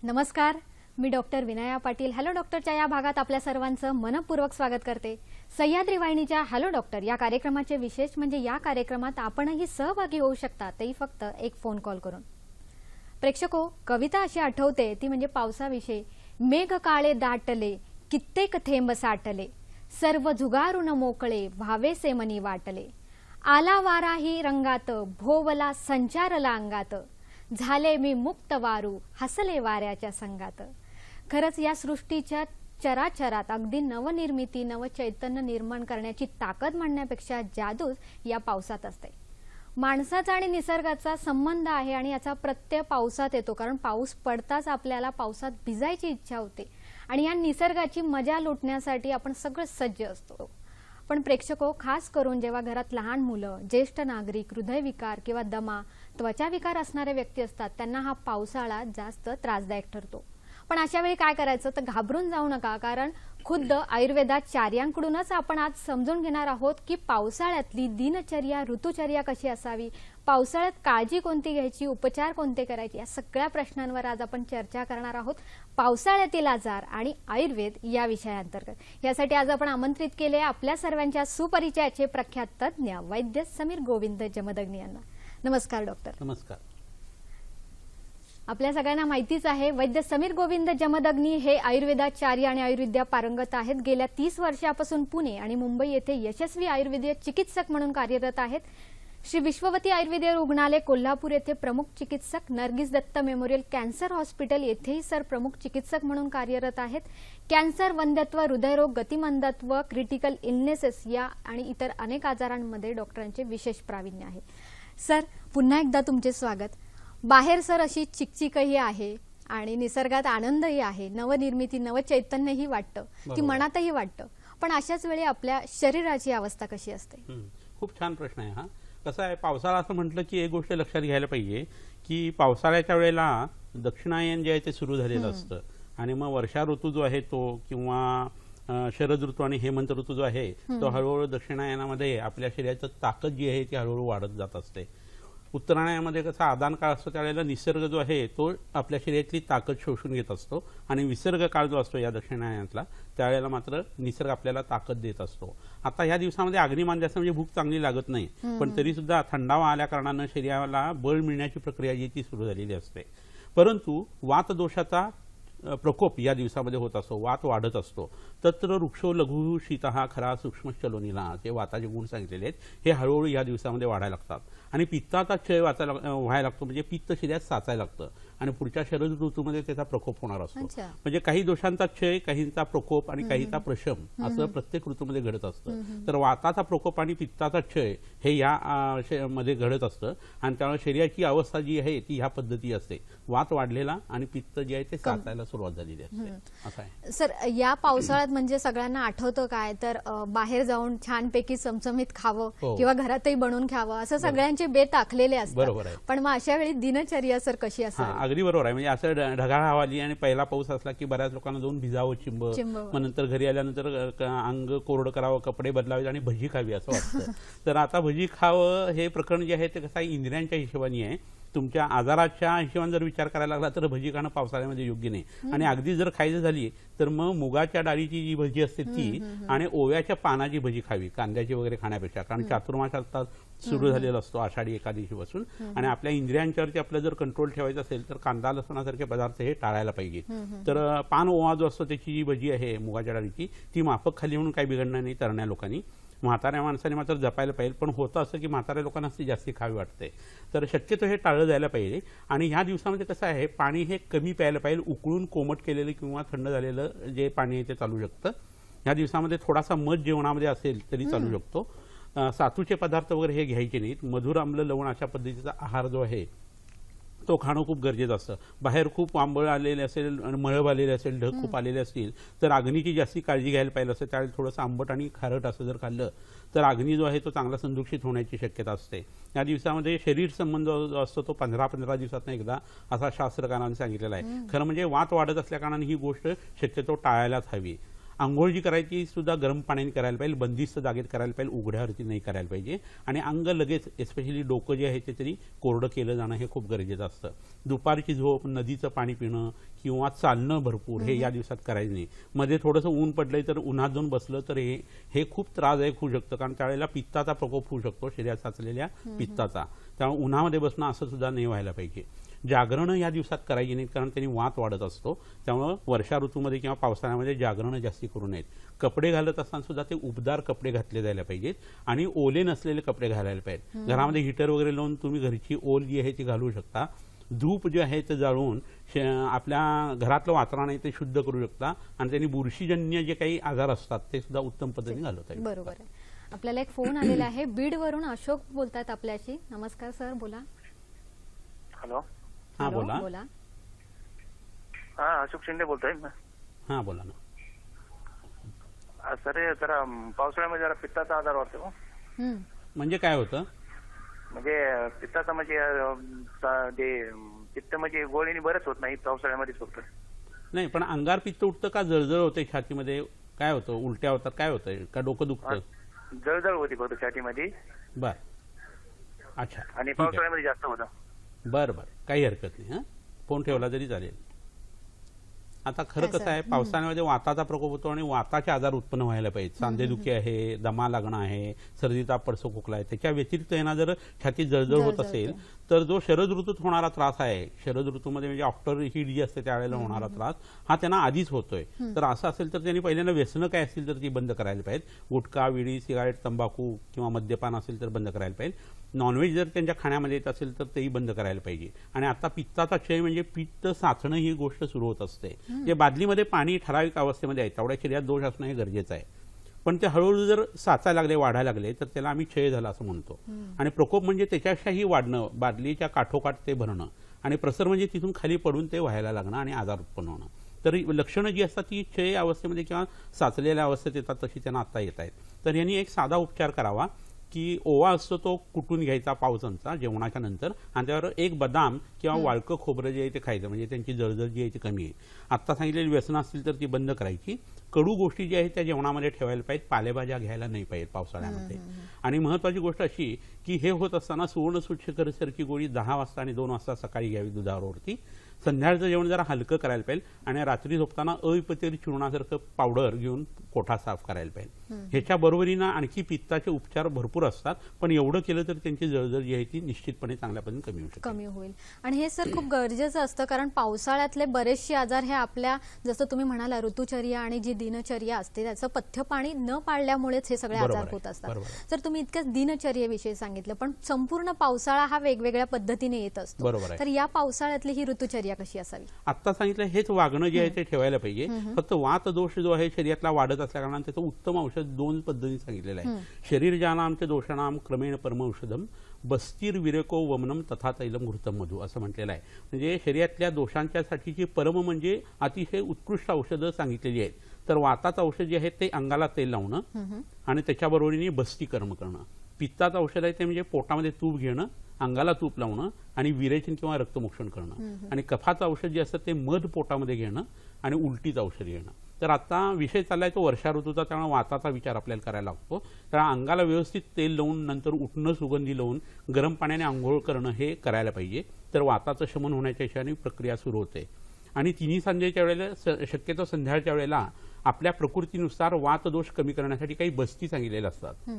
नमस्कार, मी doctor Vinaya Patil hello डॉक्टरच्या या भागात आपल्या सर्वांचं मनपूर्वक स्वागत करते। सह्याद्री वाहिनीच्या हॅलो डॉक्टर या कार्यक्रमाचे विशेष म्हणजे या कार्यक्रमात आपणही सहभागी होऊ शकता, तेही फक्त एक फोन कॉल करून। प्रेक्षको, कविता अशी आठवते ती म्हणजे पावसाविषयी। मेघ काळे दाटले, कित्येक थेंब साठले, सर्व झुगारून मोकळे, व्हावेसे मनी वाटले। आला वाराही रंगात, भोवला संचारला अंगात, झाले मी मुक्त वारू, हसले वाऱ्याच्या संगात। खरंच या सृष्टीच्या चराचरात अगदी नवनिर्मिती नवचैतन्य निर्माण करण्याची ताकद म्हणण्यापेक्षा जादूच या पावसात असते। माणसाचा आणि निसर्गाचा संबंध आहे आणि याचा प्रत्यय पावसात येतो, कारण पाऊस पडताच आपल्याला पावसात भिजायची इच्छा होते आणि या निसर्गाची मजा लुटण्यासाठी आपण सगळे सज्ज असतो। पण प्रेक्षको, खास करून जेव्हा घरात लहान मुलं, ज्येष्ठ नागरिक, हृदयविकार किंवा दमा, त्वचाविकार असणारे व्यक्ती असतात, त्यांना हा पावसाळा जास्त त्रासदायक ठरतो। पण अशा वेळी काय करायचं तर घाबरून जाऊ नका, कारण खुद्द आयुर्वेदाचार्यांकडूनच आपण आज समजून घेणार आहोत की पावसाळ्यातली दिनचर्या, ऋतुचर्या कशी असावी, पावसाळ्यात काळजी कोणती घ्यायची, उपचार कोणते करायचे, या सगळ्या प्रश्नांवर आज आपण चर्चा करणार आहोत। पावसाळ्यातील आजार आणि आयुर्वेद या विषयाअंतर्गत यासाठी आज आपण आमंत्रित केले आपल्या सर्वांच्या सुपरिचयाचे प्रख्यात तज्ञ वैद्य समीर गोविंद जमदग्नी यांना। नमस्कार डॉक्टर। नमस्कार। आपल्या सगळ्यांना माहितीच आहे, वैद्य समीर गोविंद जमदग्नी हे आयुर्वेदाचार्य आणि आयुर्विद्या पारंगत आहेत। गेल्या 30 वर्षापासून पुणे आणि मुंबई येथे यशस्वी आयुर्वेदीय चिकित्सक म्हणून कार्यरत आहेत। श्री विश्ववती आयुर्वेदीय रुग्णालय कोल्हापूर येथे प्रमुख चिकित्सक, Nargis Dutt memorial cancer hospital येथेही सर प्रमुख चिकित्सक म्हणून कार्यरत आहेत। कॅन्सर, वंध्यत्व, हृदयरोग, गतिमंदत्व, क्रिटिकल इलनेसेस या आणि इतर अनेक आजारांमध्ये डॉक्टरांचे विशेष प्रावीण्य आहे। सर, पुन्हा एकदा तुमचे स्वागत। बाहेर सर अशी चिकचिकही आहे आणि निसर्गात आनंदही आहे, नवनिर्मिती नवचैतन्यही वाटतं, ती मनातही वाटतं, पण अशाच वेळी आपल्या शरीराची अवस्था कशी असते? खूप छान प्रश्न आहे हा। कसं आहे, पावसाळा असं म्हटलं की एक गोष्ट लक्षात घ्यायला पाहिजे की पावसाळ्याच्या वेळेला दक्षिणायन जे आहे ते सुरू झालेलं असतं आणि मग वर्षा ऋतू जो आहे तो किंवा शरद ऋतू आणि हेमंत ऋतू जो आहे तो हळूहळू दक्षिणायनामध्ये आपल्या शरीराची ताकद जी आहे ती हळूहळू वाढत जात असते। उत्तरायणामध्ये कसा आदान काळ असतो, त्यावेळेला निसर्ग जो आहे तो आपल्या शरीरातली ताकद शोषून घेत असतो आणि विसर्ग काळ जो असतो या दक्षिणायनातला त्यावेळेला मात्र निसर्ग आपल्याला ताकद देत असतो। आता ह्या दिवसामध्ये अग्निमान जास्त म्हणजे भूक चांगली लागत नाही, पण तरी सुद्धा थंडावा आल्या कारणाने शरीराला बळ मिळण्याची प्रक्रिया जी ती सुरू झालेली असते। परंतु वात दोषाचा प्रकोप या दिवसामध्ये होत असतो, वात वाढत असतो। तत्र वृक्षो लघु शीतः खरा सूक्ष्म चलोनीला, जे वाताचे गुण सांगितलेले आहेत हे हळूहळू या दिवसामध्ये वाढायला लागतात आणि पित्ताचा क्षय व्हायला लागतो, म्हणजे पित्त शरीरात साचायला लागतं आणि पुढच्या शरद ऋतूमध्ये त्याचा प्रकोप होणार असतो। म्हणजे काही दोषांचा क्षय, काहींचा प्रकोप आणि काहीचा प्रशम असं प्रत्येक ऋतूमध्ये घडत असतं। तर वाताचा प्रकोप आणि पित्ताचा क्षय हे या मध्ये घडत असतं आणि त्यामुळे शरीराची अवस्था जी आहे ती ह्या पद्धती असते, वात वाढलेला आणि पित्त जे आहे ते साचायला सुरुवात झालेली असते। असं आहे सर। या पावसाळ्यात म्हणजे सगळ्यांना आठवतं काय तर बाहेर जाऊन छानपैकी चमचमीत खावं किंवा घरातही बनवून खावं, असं सगळ्यांचे बेत आखलेले असतात। पण मग अशा वेळी दिनचर्या सर कशी असावी? अगदी बरोबर आहे। म्हणजे असं ढगाळ हवा आली आणि पहिला पाऊस असला की बऱ्याच लोकांना जाऊन भिजावं चिंब, मग नंतर घरी आल्यानंतर अंग कोरडं करावं, कपडे बदलावे आणि भजी खावी असं वाटतं। तर आता भजी खावं हे प्रकरण जे आहे ते कसं आहे, इंद्रियांच्या हिशोबाने आहे। तुमच्या आजाराच्या हिशोबाने जर विचार करायला लागला तर भजी खाणं पावसाळ्यामध्ये योग्य नाही आणि अगदी जर खायचं झाली तर मग मुगाच्या डाळीची जी भजी असते ती आणि ओव्याच्या पानाची भजी खावी कांद्याची वगैरे खाण्यापेक्षा, कारण चातुर्मास आता सुरू झालेला असतो आषाढी एकादशीपासून आणि आपल्या इंद्रियांच्यावरती आपलं जर कंट्रोल ठेवायचं असेल तर कांदा लसणासारखे पदार्थ हे टाळायला पाहिजे। तर पान ओवा जो असतो त्याची जी भजी आहे मुगाच्या डाळीची ती माफक खाली म्हणून काही बिघडणार नाही तरण्या लोकांनी। म्हाताऱ्या माणसाने मात्र जपायला पाहिजे, पण होतं असं की म्हाताऱ्या लोकांना ती जास्ती खावी वाटते, तर शक्यतो हे टाळलं जायला पाहिजे। आणि ह्या दिवसामध्ये कसं आहे, पाणी हे कमी प्यायला पाहिजे, उकळून कोमट केलेलं किंवा थंड झालेलं जे पाणी आहे ते चालू शकतं। ह्या दिवसामध्ये थोडासा मध जेवणामध्ये असेल तरी चालू शकतो। सातूचे पदार्थ वगैरे हे घ्यायचे नाहीत। मधुर आम्ल लवण अशा पद्धतीचा आहार जो आहे तो खाणं खूप गरजेचं असतं। बाहेर खूप आंबळ आलेले असेल, मळब आलेले असेल, ढग खूप आलेले असतील तर अग्नीची जास्ती काळजी घ्यायला पाहिजे असं। त्यावेळी थोडंसं आंबट आणि खारट असं जर खाल्लं तर अग्नी जो आहे तो चांगला संदूषित होण्याची शक्यता असते। या दिवसामध्ये शरीर संबंध जो असतो तो 15-15 दिवसातून एकदा असा शास्त्रकारांनी सांगितलेला आहे। खरं म्हणजे वात वाढत असल्या कारणाने ही गोष्ट शक्यतो टाळायलाच हवी। आंघोळ जी करायची सुद्धा गरम पाण्याने करायला पाहिजे, बंदिस्त जागेत करायला पाहिजे, उघड्यावरती नाही करायला पाहिजे. आणि अंग लगेच एस्पेशली डोकं जे आहे ते तरी कोरडं केलं जाणं हे खूप गरजेचं असतं. दुपारची झोप, नदीचं पाणी पिणं किंवा चालणं भरपूर हे या दिवसात करायचं नाही. मध्ये थोडंसं ऊन पडलंय तर उन्हात जाऊन बसलं तर हे खूप त्रासदायक होऊ शकतं, कारण त्यावेळेला पित्ताचा प्रकोप होऊ शकतो, शरीरात साचलेल्या पित्ताचा. त्यामुळे उन्हामध्ये बसणं असं सुद्धा नाही व्हायला पाहिजे. जागरणं या दिवसात करायची नाहीत, कारण त्यांनी वात वाढत असतो. त्यामुळं वर्षा ऋतूमध्ये किंवा पावसाळ्यामध्ये जागरणं जास्ती करू नयेत. कपडे घालत असताना सुद्धा ते उबदार कपडे घातले जायला पाहिजेत आणि ओले नसलेले कपडे घालायला पाहिजेत. घरामध्ये हीटर वगैरे लावून तुम्ही घरची ओल जी आहे ती घालू शकता. धूप जे आहे ते जाळून आपल्या घरातलं वातावरण आहे ते शुद्ध करू शकता आणि त्यांनी बुरशीजन्य जे काही आजार असतात ते सुद्धा उत्तम पद्धतीने घालवता येईल. बरोबर आहे. आपल्याला एक फोन आलेला आहे, बीडवरून अशोक बोलतात आपल्याशी. नमस्कार सर, बोला. हॅलो. हा बोला. बोला. हा, अशोक शिंदे बोलतोय. हा बोला ना. सर जरा पावसाळ्यामध्ये जरा पित्ताचा आजार वाटतो. म्हणजे काय होतं? म्हणजे पित्ताचा म्हणजे ते पित्त म्हणजे गोळीने बरंच होत नाही, पावसाळ्यामध्येच होतं. नाही, पण अंगार पित्त उठतं का जळजळ होते छातीमध्ये? काय होतं? उलट्या होतात? काय होतं? का डोकं दुखतं? जळजळ होती फक्त छातीमध्ये. बर, अच्छा. आणि पावसाळ्यामध्ये जास्त होतं. बर बर, काही हरकत नाही. हा, फोन ठेवला तरी चालेल. आता खरं कसं आहे, पावसाळ्यामध्ये वाताचा प्रकोप होतो आणि वाताचे आजार उत्पन्न व्हायला पाहिजे. सांधेदुखी आहे, दमा लागणं आहे, सर्दी ताप पडसं खोकला आहे. त्याच्या व्यतिरिक्त यांना जर छातीत जळजळ होत असेल तर जो शरद ऋतूत होणारा त्रास आहे, शरद ऋतूमध्ये म्हणजे आफ्टर हीट जी असते त्यावेळेला होणारा त्रास हा त्यांना आधीच होतोय. तर असं असेल तर त्यांनी पहिल्यांदा व्यसनं काय असतील तर ती बंद करायला पाहिजे. गुटखा, विडी, सिगारेट, तंबाखू किंवा मद्यपान असेल तर बंद करायला पाहिजे. नॉनव्हेज जर त्यांच्या खाण्यामध्ये येत असेल तर तेही बंद करायला पाहिजे. आणि आता पित्ताचा क्षय म्हणजे पित्त साचणं ही गोष्ट सुरू होत असते. जे बादलीमध्ये पाणी ठराविक अवस्थेमध्ये आहे तेवढ्या शरीरात दोष असणं हे गरजेचं आहे. पण ते हळूहळू जर साचायला लागले, वाढायला लागले तर त्याला आम्ही क्षय झाला असं म्हणतो. आणि प्रकोप म्हणजे त्याच्याशाही वाढणं, बादलीच्या काठोकाठ ते भरणं, आणि प्रसर म्हणजे तिथून खाली पडून ते व्हायला लागणं आणि आजार उत्पन्न होणं. तर लक्षणं जी असतात ती क्षय अवस्थेमध्ये किंवा साचलेल्या अवस्थेत येतात तशी त्यांना आता येत आहेत. तर यांनी एक साधा उपचार करावा की ओवा असतो तो कुटून घ्यायचा पाव चमचा जेवणाच्या नंतर, आणि त्यावर एक बदाम किंवा वाळकं खोबरं जे आहे ते खायचं, म्हणजे त्यांची जळजळ जी आहे ती कमी आहे. आत्ता सांगितलेली व्यसनं असतील तर ती बंद करायची. कडू गोष्टी ज्या आहेत त्या जेवणामध्ये ठेवायला पाहिजेत. पालेभाज्या घ्यायला नाही पाहिजेत पावसाळ्यामध्ये. आणि महत्वाची गोष्ट अशी की हे होत असताना सुवर्ण सूर्यकरसारखी गोळी 10 वाजता आणि 2 वाजता सकाळी घ्यावी दुधावरती. संध्याकाळचं जेवण जरा हलकं करायला पाहिजे आणि रात्री झोपताना अविपतेरी चूर्णासारखं पावडर घेऊन कोठा साफ करायला पाहिजे. ह्याच्या बरोबरीनं आणखी पित्ताचे उपचार भरपूर असतात, पण एवढं केलं तर त्यांची जळजळ जी आहे ती निश्चितपणे चांगल्या पद्धतीने कमी होऊ शकते. कमी होईल. आणि हे सर खूप गरजेचं असतं, कारण पावसाळ्यातले बरेचसे आजार हे आपल्या, जसं तुम्ही म्हणाला, ऋतुचर्या आणि जी दिनचर्या असते त्याचं पथ्य पाणी न पाळल्यामुळेच हे सगळे आजार होत असतात. तर तुम्ही इतक्याच दिनचर्येविषयी सांगितलं, पण संपूर्ण पावसाळा हा वेगवेगळ्या पद्धतीने येत असतो. बरोबर आहे. तर या पावसाळ्यातली ही ऋतुचर्या कशी असावी? आता सांगितलं हेच वागणं जे आहे ते ठेवायला पाहिजे. फक्त वात दोष जो आहे शरीरातला वाढत असल्या कारणाने त्याचं उत्तम औषध 2 पद्धतीने सांगितलेलं आहे. शरीर जानाम ते दोषानाम क्रमेण परम औषधम बस्तीर विरेको वमनम तथा तैलम घृतम मधु असं म्हटलेलं आहे. म्हणजे शरीरातल्या दोषांच्यासाठीची परम म्हणजे अतिशय उत्कृष्ट औषधं सांगितलेली आहेत. तर वाताचं औषध जे आहे ते अंगाला तेल लावणं आणि त्याच्याबरोबरीने बस्ती कर्म करणं. पित्ताचं औषध आहे ते म्हणजे पोटामध्ये तूप घेणं, अंगाला तूप लावणं आणि विरेचन किंवा रक्तमोक्षण करणं. आणि कफाचं औषध जे असतं ते मध पोटामध्ये घेणं आणि उलटीचं औषध घेणं. तर आता विषय चाललाय तो वर्षा ऋतूचा, त्यामुळे वाताचा विचार आपल्याला करायला लागतो. तर अंगाला व्यवस्थित तेल लावून नंतर उठणं, सुगंधी लावून गरम पाण्याने आंघोळ करणं हे करायला पाहिजे. तर वाताचं शमन होण्याच्या हिशोबाने प्रक्रिया सुरू होते. आणि तिन्ही संध्याच्या वेळेला, शक्यतो संध्याच्या वेळेला आपल्या प्रकृतीनुसार वात दोष कमी करण्यासाठी काही बस्ती सांगितलेल्या असतात.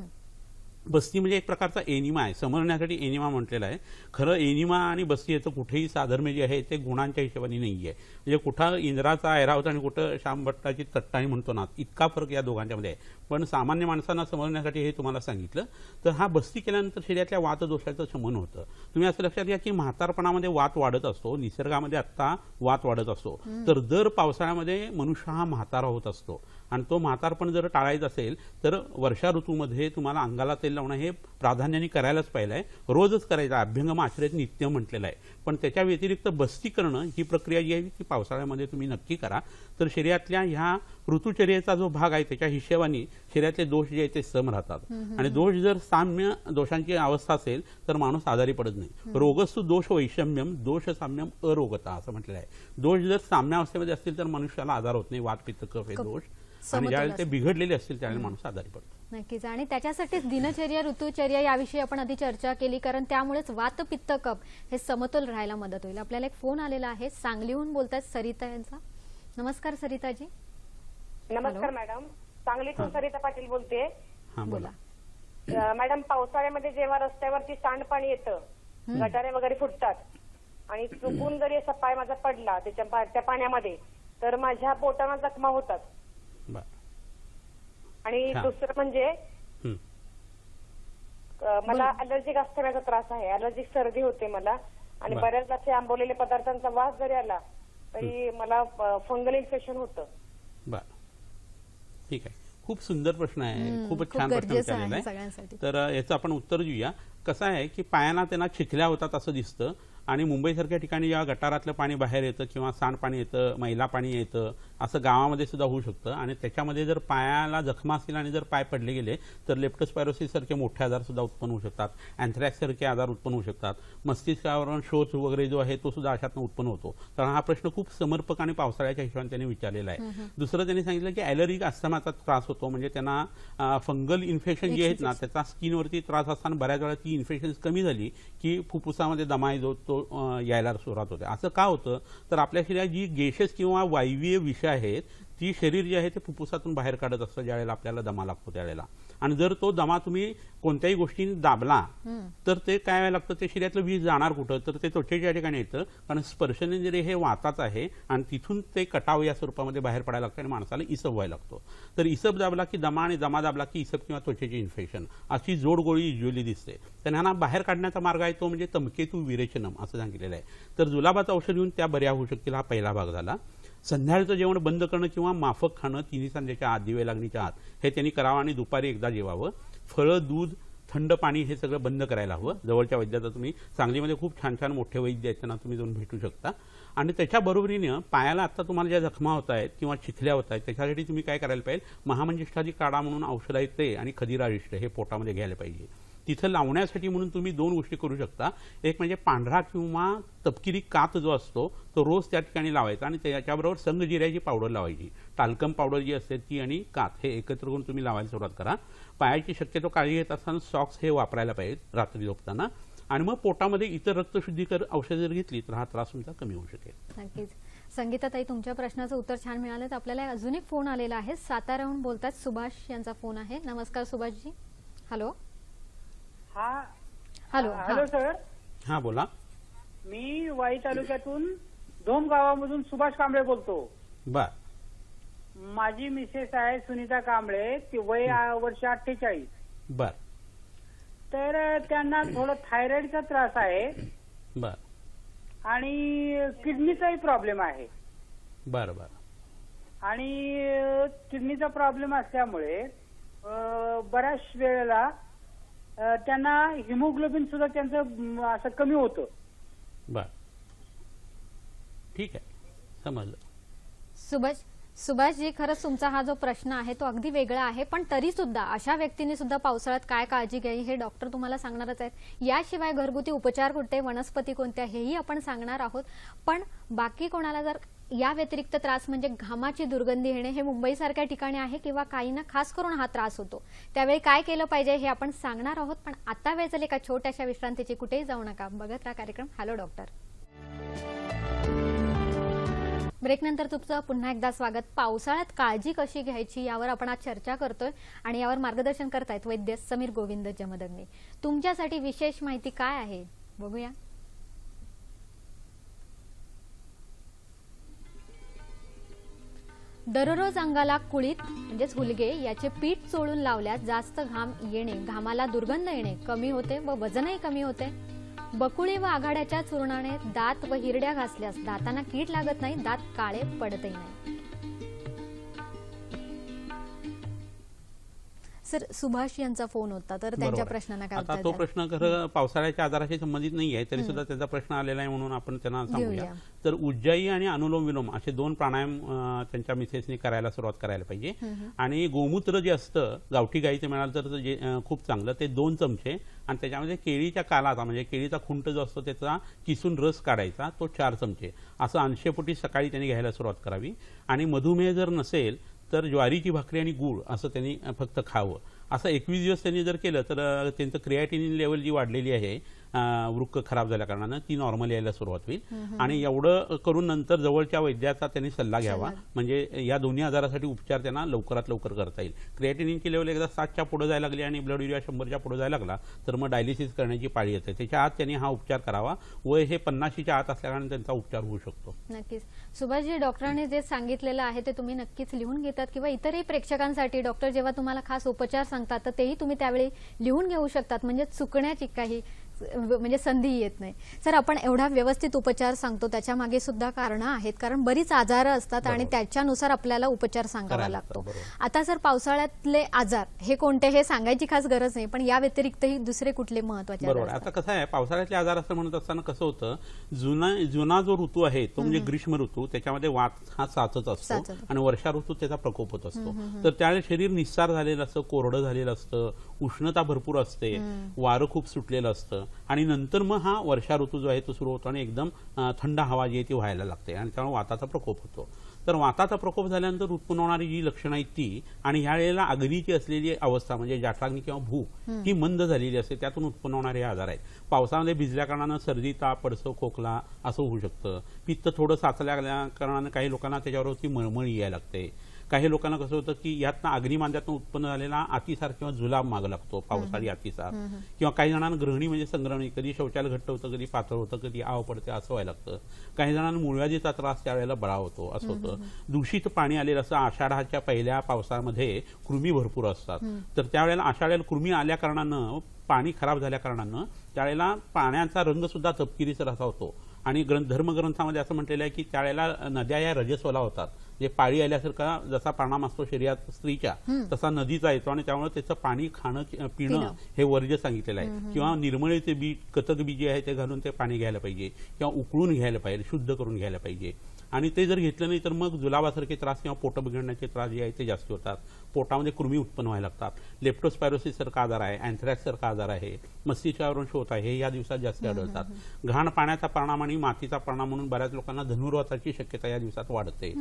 बस्ती म्हणजे एक प्रकारचा एनिमा आहे, समजण्यासाठी एनिमा म्हटलेला आहे. खरं एनिमा आणि बस्ती याचं कुठेही साधर्म्य जे आहे ते गुणांच्या हिशोबाने नाही आहे. म्हणजे कुठं इंद्राचा ऐरावत आणि कुठं श्यामभट्टाची चट्टाणी म्हणतो ना, इतका फरक या दोघांच्यामध्ये आहे. पण सामान्य माणसांना समजण्यासाठी हे तुम्हाला सांगितलं. तर हा बस्ती केल्यानंतर शरीरातल्या वातदोषाचं शमन होतं. तुम्ही असं लक्षात घ्या की म्हातारपणामध्ये वात वाढत असतो, निसर्गामध्ये आत्ता वात वाढत असतो. तर दर पावसाळ्यामध्ये मनुष्य हा म्हातारा होत असतो आणि तो म्हातारपण जर टाळायचं असेल तर वर्षा ऋतूमध्ये तुम्हाला अंगाला तेल लावणं हे प्राधान्याने करायलाच पाहिजे आहे. रोजच करायचं. अभ्यंगम आचरेत नित्य म्हटलेलं आहे. पण त्याच्या व्यतिरिक्त बस्ती करणं ही प्रक्रिया जी आहे ती पावसाळ्यामध्ये तुम्ही नक्की करा. तर शरीरातल्या ह्या ऋतुचर्येचा जो भाग आहे त्याच्या हिशेबाने शरीरातले दोष जे आहेत ते सम राहतात. आणि दोष जर साम्य दोषांची अवस्था असेल तर माणूस आजारी पडत नाही. रोगस्तु दोष वैषम्यम दोष साम्यम अरोगता असं म्हटलेलं आहे. दोष जर साम्यावस्थेमध्ये असतील तर मनुष्याला आजार होत नाही. वात, पित्त, कफ हे दोष आणि ज्यावेळेला ते बिघडलेले असतील त्यावेळेला माणूस आजारी पडतो. नक्कीच. आणि त्याच्यासाठीच दिनचर्या ऋतुचर्या याविषयी आपण आधी चर्चा केली, कारण त्यामुळेच वात पित्त कफ हे समतोल राहायला मदत होईल. आपल्याला एक फोन आलेला आहे, सांगलीहून बोलतात सरिता यांचा. नमस्कार सरिताजी. नमस्कार मॅडम, सांगलीतून सरिता पाटील बोलते. बोला. मॅडम, पावसाळ्यामध्ये जेव्हा रस्त्यावरती सांडपाणी येतं, गटारे वगैरे फुटतात आणि चुकून जरी असा पाय माझा पडला त्या पाण्यामध्ये तर माझ्या पोटाला जखमा होतात. आणि दुसरं म्हणजे मला अलर्जिक अस्थमाचा त्रास आहे, अलर्जिक सर्दी होते मला. आणि बऱ्याचदा असे आंबवलेले पदार्थांचा वास जरी आला तरी मला फंगल इन्फेक्शन होतं. बरं, ठीक आहे. खूप सुंदर प्रश्न आहे, खूपच छान प्रश्न विचारलेला आहे. तर याचं आपण उत्तर देऊया. कसं आहे की पायांना त्यांना चिखल्या होतात असं दिसतं, आणि मुंबईसारख्या ठिकाणी जेव्हा गटारातलं पाणी बाहेर येतं किंवा सांडपाणी येतं, मैला पाणी येतं, असं गावामध्ये सुद्धा होऊ शकतं. आणि त्याच्यामध्ये जर पायाला जखमा असतील आणि जर पाय पडले गेले तर लेप्टोस्पायरोसिस सारखे मोठे आजार सुद्धा उत्पन्न होऊ शकतात, अँथ्रॅक्स सारखे आजार उत्पन्न होऊ शकतात, मस्तिष्कावरून शोथ वगैरे जो आहे तो सुद्धा अशातनं उत्पन्न होतो. तर हा प्रश्न खूप समर्पक आणि पावसाळ्याच्या हिशोबाने त्यांनी विचारलेला आहे. दुसरं त्यांनी सांगितलं की ॲलर्जिक अस्थमाचा त्रास होतो, म्हणजे त्यांना फंगल इन्फेक्शन जे आहेत ना त्याचा स्किनवरती त्रास असताना बऱ्याच वेळा ती इन्फेक्शन कमी झाली की फुफ्फुसामध्ये दमा जो तो यायला सुरुवात होते. असं का होतं तर आपल्या शरीरात जी गॅसेस किंवा वायवीय विषय आहेत ती शरीर जे आहे ते फुफ्फुसातून बाहेर काढत असतं ज्यावेळेला आपल्याला दमा लागतो त्यावेळेला. आणि जर तो दमा तुम्ही कोणत्याही गोष्टीने दाबला तर ते काय व्हायला लागतं, ते शरीरातलं विष जाणार कुठं तर ते त्वचेच्या ठिकाणी येतं, कारण स्पर्शनेंद्रिय हे वाताच आहे आणि तिथून ते कटाव या स्वरूपामध्ये बाहेर पडायला लागतं आणि माणसाला इसब व्हायला लागतो. तर इसब दाबला की दमा आणि दमा दाबला की इसब किंवा त्वचेचे इन्फेक्शन अशी जोडगोळी युजली दिसते. तर ह्यांना बाहेर काढण्याचा मार्ग आहे तो म्हणजे तमकेतू विरेचनम असं सांगितलेलं आहे. तर जुलाबाचं औषध घेऊन त्या बऱ्या होऊ शकतील, हा पहिला भाग झाला. संध्याकाळचं जेवण बंद करणं किंवा माफक खाणं तिन्ही संध्याच्या आत, दिवे लागणीच्या आत हे त्यांनी करावं आणि दुपारी एकदा जेवावं. फळं, दूध, थंड पाणी हे सगळं बंद करायला हवं. जवळच्या वैद्याचा तुम्ही सांगलीमध्ये खूप छान छान मोठे वैद्य आहेत, त्यांना तुम्ही जाऊन भेटू शकता. आणि त्याच्या बरोबरीनं पायाला आता तुम्हाला ज्या जखमा होत आहेत किंवा चिखल्या होत आहेत त्याच्यासाठी तुम्ही काय करायला पाहिजे, महामंजिष्ठाची काढा म्हणून औषध आहे ते आणि खदिरारिष्ट हे पोटामध्ये घ्यायला पाहिजे. तिथं लावण्यासाठी म्हणून तुम्ही दोन गोष्टी करू शकता. एक म्हणजे पांढरा किंवा तपकिरी कात जो असतो तो रोज त्या ठिकाणी लावायचा आणि त्याच्याबरोबर संगजिऱ्याची पावडर लावायची. टाल्कम पावडर जी असते ती आणि कात हे एकत्र करून तुम्ही लावायला सुरुवात करा. पायाची शक्यतो काळजी घेत असताना सॉक्स हे वापरायला पाहिजेत रात्री झोपताना. आणि मग पोटामध्ये इतर रक्तशुद्धीकर औषधं जर घेतली तर हा त्रास तुमचा कमी होऊ शकेल. नक्कीच. संगीताताई, तुमच्या प्रश्नाचं उत्तर छान मिळालं. तर आपल्याला अजून एक फोन आलेला आहे, साताऱ्याहून बोलतात सुभाष यांचा फोन आहे. नमस्कार सुभाषजी. हॅलो. Hello sir. हा बोला. मी वाई तालुक्यातून धोम गावामधून सुभाष कांबळे बोलतो. बर. माझी मिसेस आहे सुनीता कांबळे, ती वय वर्ष 48. बर. तर त्यांना थोडं थायरॉइडचा त्रास आहे. बर. आणि किडनीचाही प्रॉब्लेम आहे. बर बर. आणि किडनीचा प्रॉब्लेम असल्यामुळे बऱ्याच वेळेला त्यांना हिमोग्लोबिन सुद्धा त्यांचं असं कमी होतं. बर, ठीक आहे, समजलं. सुभाषजी, खरंच तुमचा हा जो प्रश्न आहे तो अगदी वेगळा आहे, पण तरी सुद्धा अशा व्यक्तींनी सुद्धा पावसाळ्यात काय काळजी घ्यावी हे डॉक्टर तुम्हाला सांगणारच आहेत. याशिवाय घरगुती उपचार कोणते, वनस्पती कोणत्या हेही आपण सांगणार आहोत. पण बाकी कोणाला जर या व्यतिरिक्त त्रास म्हणजे घामाची दुर्गंधी येणे हे मुंबईसारख्या ठिकाणी आहे किंवा काहींना खास करून हा त्रास होतो, त्यावेळी काय केलं पाहिजे हे आपण सांगणार आहोत. पण आता वेळ झाली एका छोट्याशा विश्रांतीची. कुठेही जाऊ नका, बघत राहा कार्यक्रम हॅलो डॉक्टर. ब्रेकनंतर तुमचं पुन्हा एकदा स्वागत. पावसाळ्यात काळजी कशी घ्यायची यावर आपण आज चर्चा करतोय आणि यावर मार्गदर्शन करतायत वैद्य समीर गोविंद जमदग्नी. तुमच्यासाठी विशेष माहिती काय आहे बघूया. दररोज अंगाला कुळीत म्हणजेच हुलगे याचे पीठ चोळून लावल्यास जास्त घाम येणे, घामाला दुर्गंध येणे कमी होते व वजनही कमी होते. बकुळी व आघाड्याच्या चूर्णाने दात व हिरड्या घासल्यास दातांना कीड लागत नाही, दात काळे पडतही नाही. सर, सुभाष यांचा फोन होता, तर त्यांच्या प्रश्नांना काय उत्तर आता तो प्रश्न खरं पावसाळ्याच्या आजाराशी संबंधित नाही आहे, तरी सुद्धा त्याचा प्रश्न आलेला आहे म्हणून आपण त्यांना सांगूया. तर उज्जाई आणि अनुलोम विलोम असे दोन प्राणायाम त्यांच्या मिसेसनी करायला सुरुवात करायला पाहिजे. आणि गोमूत्र जे असतं गावठी गाईचं मिळालं तर जे खूप चांगलं, ते 2 चमचे आणि त्याच्यामध्ये केळीच्या कालाचा म्हणजे केळीचा खुंट जो असतो त्याचा किसून रस काढायचा, तो 4 चमचे असं 80 पोटी सकाळी त्यांनी घ्यायला सुरुवात करावी. आणि मधुमेह जर नसेल तर ज्वारीची भाकरी आणि गूळ असं त्यांनी फक्त खावं. असं 21 दिवस त्यांनी जर केलं तर त्यांचं क्रिएटिनिन लेवल जी वाढलेली आहे वृक्क खराब झाल्या कारणानं ती नॉर्मल यायला सुरुवात होईल. आणि एवढं करून नंतर जवळच्या वैद्याचा त्यांनी सल्ला घ्यावा, म्हणजे या दोन्ही आजारासाठी उपचार त्यांना लवकरात लवकर करता येईल. क्रिएटिनिनची लेवल एकदा 7च्या पुढे जायला लागली आणि ब्लड युरिया 100च्या पुढे जायला लागला तर मग डायलिसिस करण्याची पाळी येते. त्याच्या आत त्यांनी हा उपचार करावा. वय हे 50च्या आत असल्याकारणे त्यांचा उपचार होऊ शकतो. नक्कीच. सुभाषजी, डॉक्टरांनी जे सांगितलेलं आहे ते तुम्ही नक्कीच लिहून घेतात किंवा इतरही प्रेक्षकांसाठी डॉक्टर जेव्हा तुम्हाला खास उपचार सांगतात तर तेही तुम्ही त्यावेळी लिहून घेऊ शकतात, म्हणजे चुकण्याची काही म्हणजे संधी येत नाही. सर, आपण एवढा व्यवस्थित उपचार सांगतो त्याच्या मागे सुद्धा कारणं आहेत, कारण बरीच आजार असतात आणि त्याच्यानुसार आपल्याला उपचार सांगावा लागतो. आता सर, पावसाळ्यातले आजार हे कोणते हे सांगायची खास गरज नाही, पण या व्यतिरिक्तही दुसरे कुठले महत्त्वाचे? बरोबर. आता कसं आहे, पावसाळ्यातले आजार असं म्हणत असताना कसं होतं, जुना जो ऋतू आहे तो म्हणजे ग्रीष्म ऋतू, त्याच्यामध्ये वात हा साचत असतो आणि वर्षा ऋतू त्याचा प्रकोप होत असतो. तर त्यावेळेस शरीर निस्सार झालेलं असतं, कोरडं झालेलं असतं, उष्णता भरपूर असते, वारं खूप सुटलेलं असतं आणि नंतर मग हा वर्षा ऋतू जो आहे तो सुरू होतो आणि एकदम थंड हवा जी आहे ती व्हायला लागते आणि त्यामुळे वाताचा प्रकोप होतो. तर वाताचा प्रकोप झाल्यानंतर उत्पन्न होणारी जी लक्षणं आहेत ती, आणि ह्या वेळेला अग्नीची असलेली अवस्था म्हणजे जाठराग्नी किंवा भूक ही मंद झालेली असते, त्यातून उत्पन्न होणारे हे आजार आहेत. पावसामध्ये भिजल्या कारणानं सर्दी, ताप, पडसं, खोकला असं होऊ शकतं. पित्त थोडं साचल्या कारणानं काही लोकांना त्याच्यावरती मळमळ यायला लागते. काही लोकांना कसं होतं की यातनं अग्निमांद्यातून उत्पन्न झालेला अतिसार किंवा जुलाब माग लागतो, पावसाळी अतिसार. किंवा काही जणांना ग्रहणी म्हणजे संग्रहणी, कधी शौचालय घट्ट होतं, कधी पातळ होतं, कधी आव पडते असं व्हायला लागतं. काही जणांना मूळव्याधीचा त्रास त्यावेळेला बळा होतो, असं होतं. दूषित पाणी आलेलं असं, आषाढाच्या पहिल्या पावसामध्ये कृमी भरपूर असतात, तर त्यावेळेला आषाढाला कृमी आल्या कारणानं, पाणी खराब झाल्या कारणानं त्यावेळेला पाण्याचा रंग सुद्धा तपकिरीसर असा होतो. आणि धर्मग्रंथामध्ये असं म्हटलेलं आहे की त्यावेळेला नद्या या रजस्वला होतात, जे पाळी आल्यासारखा जसा परिणाम असतो शरीरात स्त्रीच्या तसा नदीचा येतो आणि त्यामुळे त्याचं पाणी खाणं पिणं हे वर्ज्य सांगितलेलं आहे. किंवा निर्मळीचे बी, कथक बी जे आहे ते घालून ते पाणी घ्यायला पाहिजे किंवा उकळून घ्यायला पाहिजे, शुद्ध करून घ्यायला पाहिजे. आणि ते जर घेतलं नाही तर मग जुलाबासारखे त्रास किंवा पोट बिघडण्याचे त्रास जे आहेत ते जास्त होतात. पोटामध्ये कृमी उत्पन्न व्हायला लागतात. लेप्टोस्पायरोसिस सारखा आजार आहे, अँथ्रॅक्स सारखा आजार आहे, मस्तिष्कावरून होत आहे, हे या दिवसात जास्त आढळतात. घाण पाण्याचा परिणाम आणि मातीचा परिणाम म्हणून बऱ्याच लोकांना धनुर्वाताची शक्यता या दिवसात वाढते.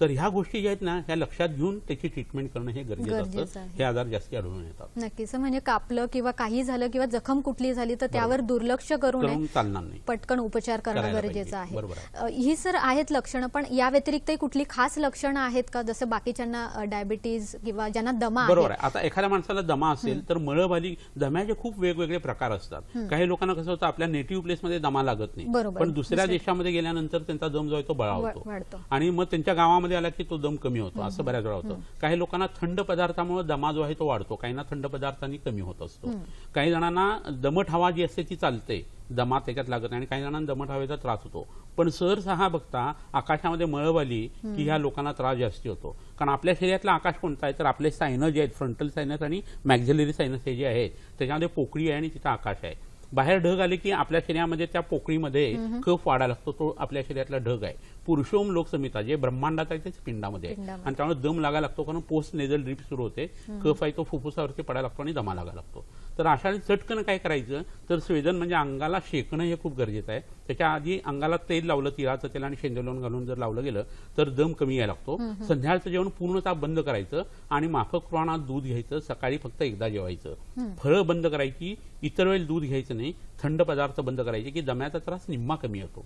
तर ह्या गोष्टी ज्या आहेत ना, ह्या लक्षात घेऊन त्याची ट्रीटमेंट करणं हे गरजेचं असतं. हे आजार जास्त आढळून येतात. नक्कीच. म्हणजे कापलं किंवा काही झालं किंवा जखम कुठली झाली तर त्यावर दुर्लक्ष करू नये, चालणार नाही, पटकन उपचार करणं गरजेचं आहे. बरोबर. ही सर आहेत लक्षणं, पण या व्यतिरिक्त कुठली खास लक्षणं आहेत का, जसं बाकीच्यांना डायबिटीज किंवा ज्यांना दमा? बरोबर आहे. आता एखाद्या माणसाला दमा असेल तर मळभ आली, दम्याचे खूप वेगवेगळे प्रकार असतात. काही लोकांना कसं होतं, आपल्या नेटिव्ह प्लेसमध्ये दमा लागत नाही, पण दुसऱ्या देशामध्ये गेल्यानंतर त्यांचा दम जो आहे तो बळावतो आणि मग त्यांच्या गावामध्ये आला की तो दम कमी होतो, असं बऱ्याच वेळा होतं. काही लोकांना थंड पदार्थामुळे दमा जो आहे तो वाढतो, काहींना थंड पदार्थांनी कमी होत असतो. काही जणांना दमट हवा जी असते ती चालते, दमा त्याच्यात लागत नाही, आणि काही जणांना दमट हवेचा त्रास होतो. पण सहसा हा बघता आकाशामध्ये मळभ आली की ह्या लोकांना त्रास जास्ती होतो. कारण आपल्या शरीरातलं आकाश कोणतं आहे तर आपले सायनस जे आहेत, फ्रंटल सायनस आणि मॅक्झिलरी सायनस हे जे आहेत त्याच्यामध्ये पोकळी आहे आणि तिथं आकाश आहे. बाहेर ढग आले की आपल्या शरीरामध्ये त्या पोकळीमध्ये कफ वाढायला लागतो, तो आपल्या शरीरातला ढग आहे. पुरुषोम लोकसमिता जे ब्रह्मांडात आहे तेच पिंडामध्ये आहे आणि त्यामुळे दम लागायला लागतो, कारण पोस्ट नेझल ड्रीप सुरू होते, कफ आहे तो फुफ्फुसावरती पडायला लागतो आणि दमा लागायला लागतो. तर अशा चटकन काय करायचं तर स्वेदन म्हणजे अंगाला शेकणं हे खूप गरजेचं आहे. त्याच्या आधी अंगाला तेल लावलं, तिळाचं तेल आणि शेंदे लावून घालून जर लावलं गेलं तर दम कमी यायला लागतो. संध्याकाळचं जेवण पूर्णतः बंद करायचं आणि माफक प्रमाणात दूध घ्यायचं, सकाळी फक्त एकदा जेवायचं. फळं बंद करायची, इतर वेळेला दूध घ्यायचं नाही, थंड पदार्थ बंद करायचे की दम्याचा त्रास निम्मा कमी होतो.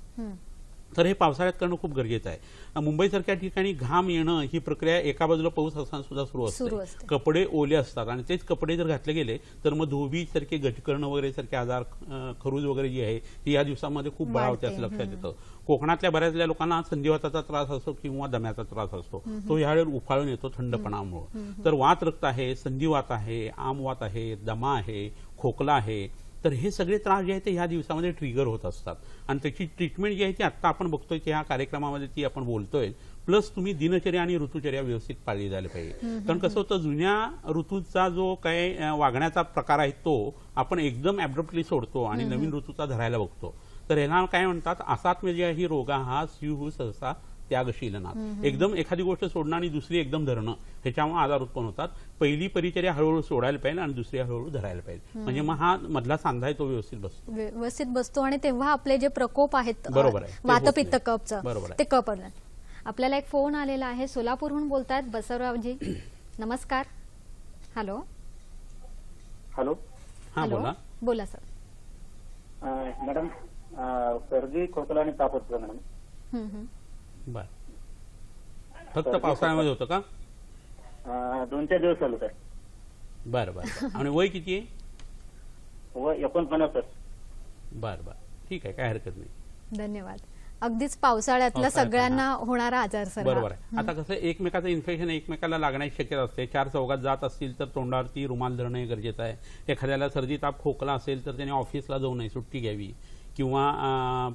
तर हे पावसाळ्यात करणं खूप गरजेचं आहे. मुंबईसारख्या ठिकाणी घाम येणं ही प्रक्रिया एका बाजूला पाऊस असताना सुद्धा सुरू असते. कपडे ओले असतात आणि तेच कपडे जर घातले गेले तर मग धोबी सारखे, गटकर्ण वगैरे सारखे आजार, खरूज वगैरे जी आहे ती या दिवसामध्ये खूप बळावते असं लक्षात येतं. कोकणातल्या बऱ्याचल्या लोकांना संधिवाताचा त्रास असतो किंवा दम्याचा त्रास असतो, तो ह्यावेळेला उफाळून येतो थंडपणामुळे. तर वात रक्त आहे, संधिवात आहे, आमवात आहे, दमा आहे, खोकला आहे, तर हे सगळे त्रास जे आहेत ते ह्या दिवसामध्ये ट्रिगर होत असतात आणि त्याची ट्रीटमेंट जी आहे ती आत्ता आपण बघतोय की ह्या कार्यक्रमामध्ये ती आपण बोलतोय. प्लस तुम्ही दिनचर्या आणि ऋतुचर्या व्यवस्थित पाळली जायला पाहिजे. कारण कसं होतं, जुन्या ऋतूचा जो काय वागण्याचा प्रकार आहे तो आपण एकदम ॲब्रप्टली सोडतो आणि नवीन ऋतूचा धरायला बघतो. तर ह्याला काय म्हणतात, असात्म्य ही रोगा हा स्यू सहसा त्यागशीलनाथ. एकदम एखादी गोष्ट सोडणं आणि दुसरी एकदम धरणं, ह्याच्यामुळे आजार उत्पन्न होतात. पहिली परिचर्या हळूहळू सोडायला पाहिजे आणि दुसरी हळूहळू धरायला पाहिजे, म्हणजे मग हा मधला सांधा आहे तो व्यवस्थित बसतो आणि तेव्हा आपले जे प्रकोप आहेत, बरोबर आहे, वातपित्त कफचं, बरोबर ते कप आपल्याला एक फोन आलेला आहे, सोलापूरहून बोलतायत बसवरावजी. नमस्कार. हॅलो. हॅलो. हा हॅलो. बोला. बोला सर. मॅडम, सर्दी खोकला आणि ताप होतो मॅडम. बर. फक्त पावसाळ्यामध्ये होतं का? 2-4 दिवस चालू सर. बरं बरं. आणि वय किती आहे? व 49 सर. बरं बरं, ठीक आहे, काय हरकत नाही. धन्यवाद. अगदीच पावसाळ्यातला पावसाळ्यात, सगळ्यांना होणारा आजार सर. बरोबर आहे. आता कसं एकमेकाचं इन्फेक्शन एकमेकाला लागण्याची शक्यता असते. 4 चौघात जात असतील तर तोंडावरती रुमाल धरणं हे गरजेचं आहे. एखाद्याला सर्दी ताप खोकला असेल तर त्याने ऑफिसला जाऊ नये, सुट्टी घ्यावी, किंवा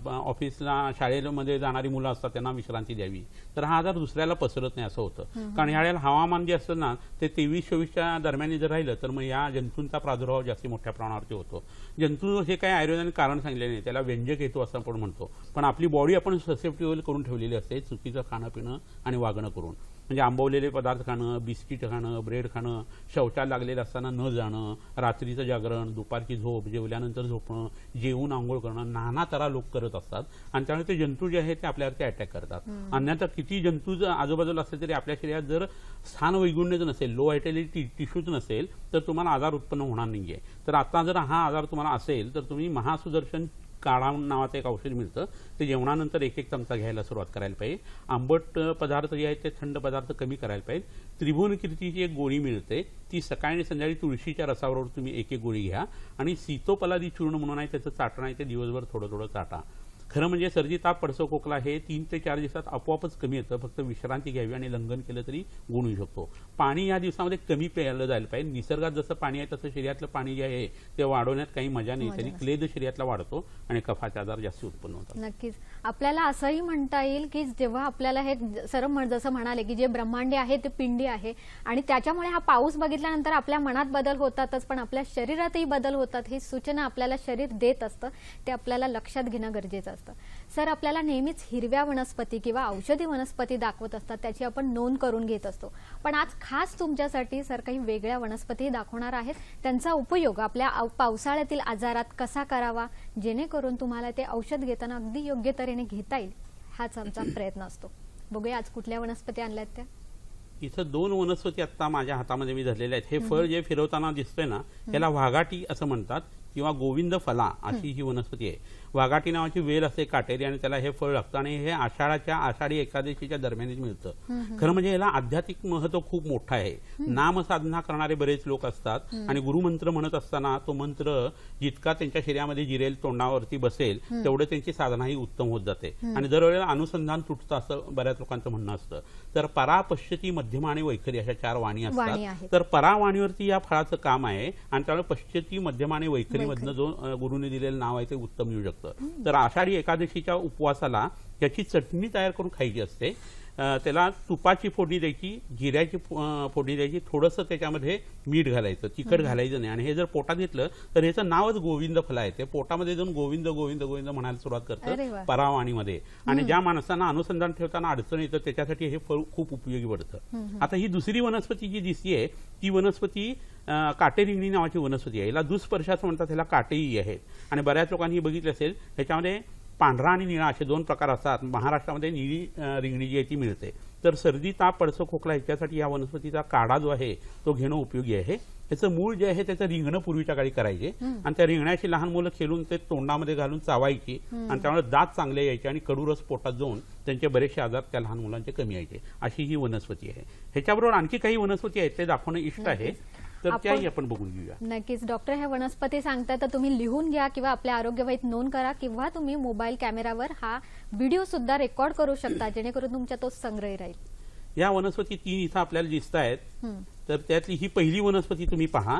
ऑफिसला शाळेमध्ये जाणारी मुलं असतात त्यांना विश्रांती द्यावी. तर हा आजार दुसऱ्याला पसरत नाही असं होतं. कारण ह्यावेळेला हवामान जे असतं ना ते 23-24च्या दरम्यान जर राहिलं तर मग या जंतूंचा प्रादुर्भाव जास्त मोठ्या प्रमाणावरती होतो. जंतू हे काही आयुर्वेदाने कारण सांगितले नाही, त्याला व्यंजक हेतू असं आपण म्हणतो. पण आपली बॉडी आपण ससेप्टिबल करून ठेवलेली असते चुकीचं खाणं पिणं आणि वागणं करून. म्हणजे आंबवलेले पदार्थ खाणं, बिस्किट खाणं, ब्रेड खाणं, शौचाला लागलेलं असताना न जाणं, रात्रीचं जागरण, दुपारची झोप, जेवल्यानंतर झोपणं, जेवून आंघोळ करणं, नाना तरा लोक करत असतात आणि त्यामुळे ते जंतू जे आहेत ते आपल्यावरती अटॅक करतात. अन्यथा किती जंतू आजूबाजूला असले तरी आपल्या शरीरात जर स्थान वैगुण्यच नसेल, लो व्हायटॅलिटी टिश्यूच नसेल तर तुम्हाला आजार उत्पन्न होणार नाहीये. तर आता जर हा आजार तुम्हाला असेल तर तुम्ही महासुदर्शन काढा नावाचं एक औषध मिळतं, ते जेवणानंतर 1-1 चमचा घ्यायला सुरुवात करायला पाहिजे. आंबट पदार्थ जे आहेत ते थंड पदार्थ कमी करायला पाहिजे. त्रिभुवन कीर्तीची एक गोळी मिळते, ती सकाळी आणि संध्याकाळी तुळशीच्या रसाबरोबर तुम्ही 1-1 गोळी घ्या. आणि सीतोपलादी चूर्ण म्हणून आहे, त्याचं चाटण आहे, ते दिवसभर थोडं थोडं चाटा. खरं म्हणजे सर्दी ताप पडसं खोकला हे 3 ते 4 दिवसात आपोआपच कमी येतं. फक्त विश्रांती घ्यावी आणि लंघन केलं तरी गुण होऊ शकतो. पाणी या दिवसामध्ये कमी प्यायलं जायला पाहिजे. निसर्गात जसं पाणी आहे तसं शरीरातलं पाणी जे आहे ते वाढवण्यात काही मजा नाही. तरी क्लेद शरीरातला वाढतो आणि कफाचे आजार जास्त उत्पन्न होतात. नक्कीच. आपल्याला असंही म्हणता येईल की जेव्हा आपल्याला हे सर जसं म्हणाले की जे ब्रह्मांड आहे ते पिंडी आहे आणि त्याच्यामुळे हा पाऊस बघितल्यानंतर आपल्या मनात बदल होतातच, पण आपल्या शरीरातही बदल होतात. ही सूचना आपल्याला शरीर देत असतं, ते आपल्याला लक्षात घेणं गरजेचं असतं. सर, आपल्याला नेहमीच हिरव्या वनस्पती किंवा औषधी वनस्पती दाखवत असतात, त्याची आपण नोंद करून घेत असतो. पण आज खास तुमच्यासाठी सर काही वेगळ्या वनस्पती दाखवणार आहेत, त्यांचा उपयोग आपल्या पावसाळ्यातील आजारात कसा करावा जेणेकरून तुम्हाला ते औषध घेताना अगदी योग्य तऱ्हेने घेता येईल, हाच आमचा प्रयत्न असतो. बघूया आज कुठल्या वनस्पती आणल्यात त्या. इथं 2 वनस्पती आता माझ्या हातामध्ये मी धरलेल्या आहेत. हे फळ जे फिरवताना दिसतंय ना याला वाघाटी असं म्हणतात किंवा गोविंद फला अशी ही वनस्पती आहे. वाघाटी नावाची वेल असते काटेरी आणि त्याला हे फळ लागतं आणि हे आषाढी एकादशीच्या दरम्यानच मिळतं. खरं म्हणजे याला आध्यात्मिक महत्व खूप मोठं आहे. नामसाधना करणारे बरेच लोक असतात आणि गुरुमंत्र म्हणत असताना तो मंत्र जितका त्यांच्या शरीरामध्ये जिरेल, तोंडावरती बसेल, तेवढं त्यांची साधनाही उत्तम होत जाते. आणि दरवेळेला अनुसंधान तुटतं असं बऱ्याच लोकांचं म्हणणं असतं. तर परा, पश्चिती, मध्यमा आणि वैखरी अशा 4 वाणी असतात. तर परा वाणीवरती या फळाचं काम आहे आणि त्यामुळे पश्चिती, मध्यमा आणि वैखरी मधनं जो गुरुने दिलेलं नाव आहे ते उत्तम येऊ शकतं. तर आषाढी एकादशीच्या उपवासाला याची चटणी तयार करून खायची असते. त्याला तुपाची फोडणी द्यायची, जिऱ्याची फोडणी द्यायची, थोडंसं त्याच्यामध्ये मीठ घालायचं, तिखट घालायचं नाही. आणि हे जर पोटात घेतलं तर ह्याचं नावच गोविंद फला आहे. ते पोटामध्ये जाऊन गोविंद गोविंद गोविंद म्हणायला सुरुवात करतं परावाणीमध्ये. आणि ज्या माणसांना अनुसंधान ठेवताना अडचण येतं त्याच्यासाठी हे फळ खूप उपयोगी पडतं. आता ही दुसरी वनस्पती जी दिसतीये ती वनस्पती काटे रिंगणी नावाची वनस्पती आहे. याला दुस्पर्शाचं म्हणतात, ह्याला काटेही आहेत. आणि बऱ्याच लोकांनी बघितले असेल ह्याच्यामध्ये पांढरा आणि निळा असे 2 प्रकार असतात. महाराष्ट्रामध्ये निळी रिंगणी जी आहे ती मिळते. तर सर्दी ताप पडसं खोकला ह्याच्यासाठी या वनस्पतीचा काढा जो आहे तो घेणं उपयोगी आहे. त्याचं मूळ जे आहे त्याचं रिंगणं पूर्वीच्या काळी करायचे आणि त्या रिंगणाची लहान मुलं खेळून ते तोंडामध्ये घालून चावायची आणि त्यामुळे दात चांगले यायचे आणि कडू रस पोटात जाऊन त्यांचे बरेचसे आजार त्या लहान मुलांचे कमी यायचे. अशी ही वनस्पती आहे. ह्याच्याबरोबर आणखी काही वनस्पती आहेत ते दाखवणं इष्ट आहे, तर त्याही आपण बघून घेऊया. नक्कीच. डॉक्टर ह्या वनस्पती सांगताय तर तुम्ही लिहून घ्या किंवा आपल्या आरोग्यवहीत नोंद करा किंवा तुम्ही मोबाईल कॅमेरावर हा व्हिडिओ सुद्धा रेकॉर्ड करू शकता जेणेकरून तुमच्या तो संग्रही राहील. या वनस्पती 3 इथं आपल्याला दिसत आहेत. तर त्यातली ही पहिली वनस्पती तुम्ही पहा.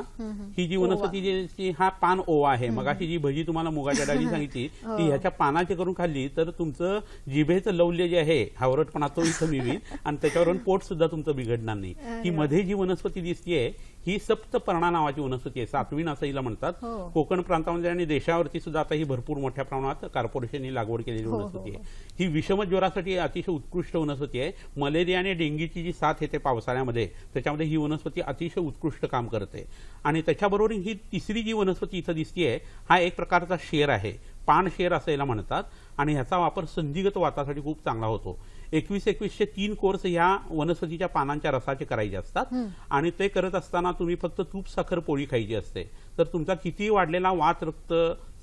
ही जी वनस्पती जी हा पान ओवा आहे. मगाशी जी भजी तुम्हाला मुगाच्या डाळी सांगितली ती ह्याच्या पानाचे करून खाल्ली तर तुमचं जिभेचं लवल्य जे आहे हावरटपणा तो इथं मिळेल आणि त्याच्यावरून पोट सुद्धा तुमचं बिघडणार नाही. ही मध्ये जी वनस्पती दिसतीये ही सप्तपर्णा नावाची वनस्पती आहे. सातवीण असं हिला म्हणतात. कोकण प्रांतामध्ये आणि देशावरती सुद्धा आता ही भरपूर मोठ्या प्रमाणात कॉर्पोरेशनने लागवड केलेली वनस्पती आहे. ही विषम ज्वरासाठी अतिशय उत्कृष्ट वनस्पती आहे. मलेरिया आणि डेंगीची जी साथ येते पावसाळ्यामध्ये त्याच्यामध्ये ही वनस्पती वनस्पती अतिशय उत्कृष्ट काम करते. आणि त्याच्याबरोबर ही तिसरी जी वनस्पती इथं दिसतीये हा एक प्रकारचा शेर आहे, पान शेर असं याला म्हणतात. आणि ह्याचा वापर संधिगत वातासाठी खूप चांगला होतो. 21-21 3 कोर्स ह्या वनस्पतीच्या पानांच्या रसाचे करायचे असतात. आणि ते करत असताना तुम्ही फक्त तूप साखर पोळी खायची असते. तर तुमचा कितीही वाढलेला वात, रक्त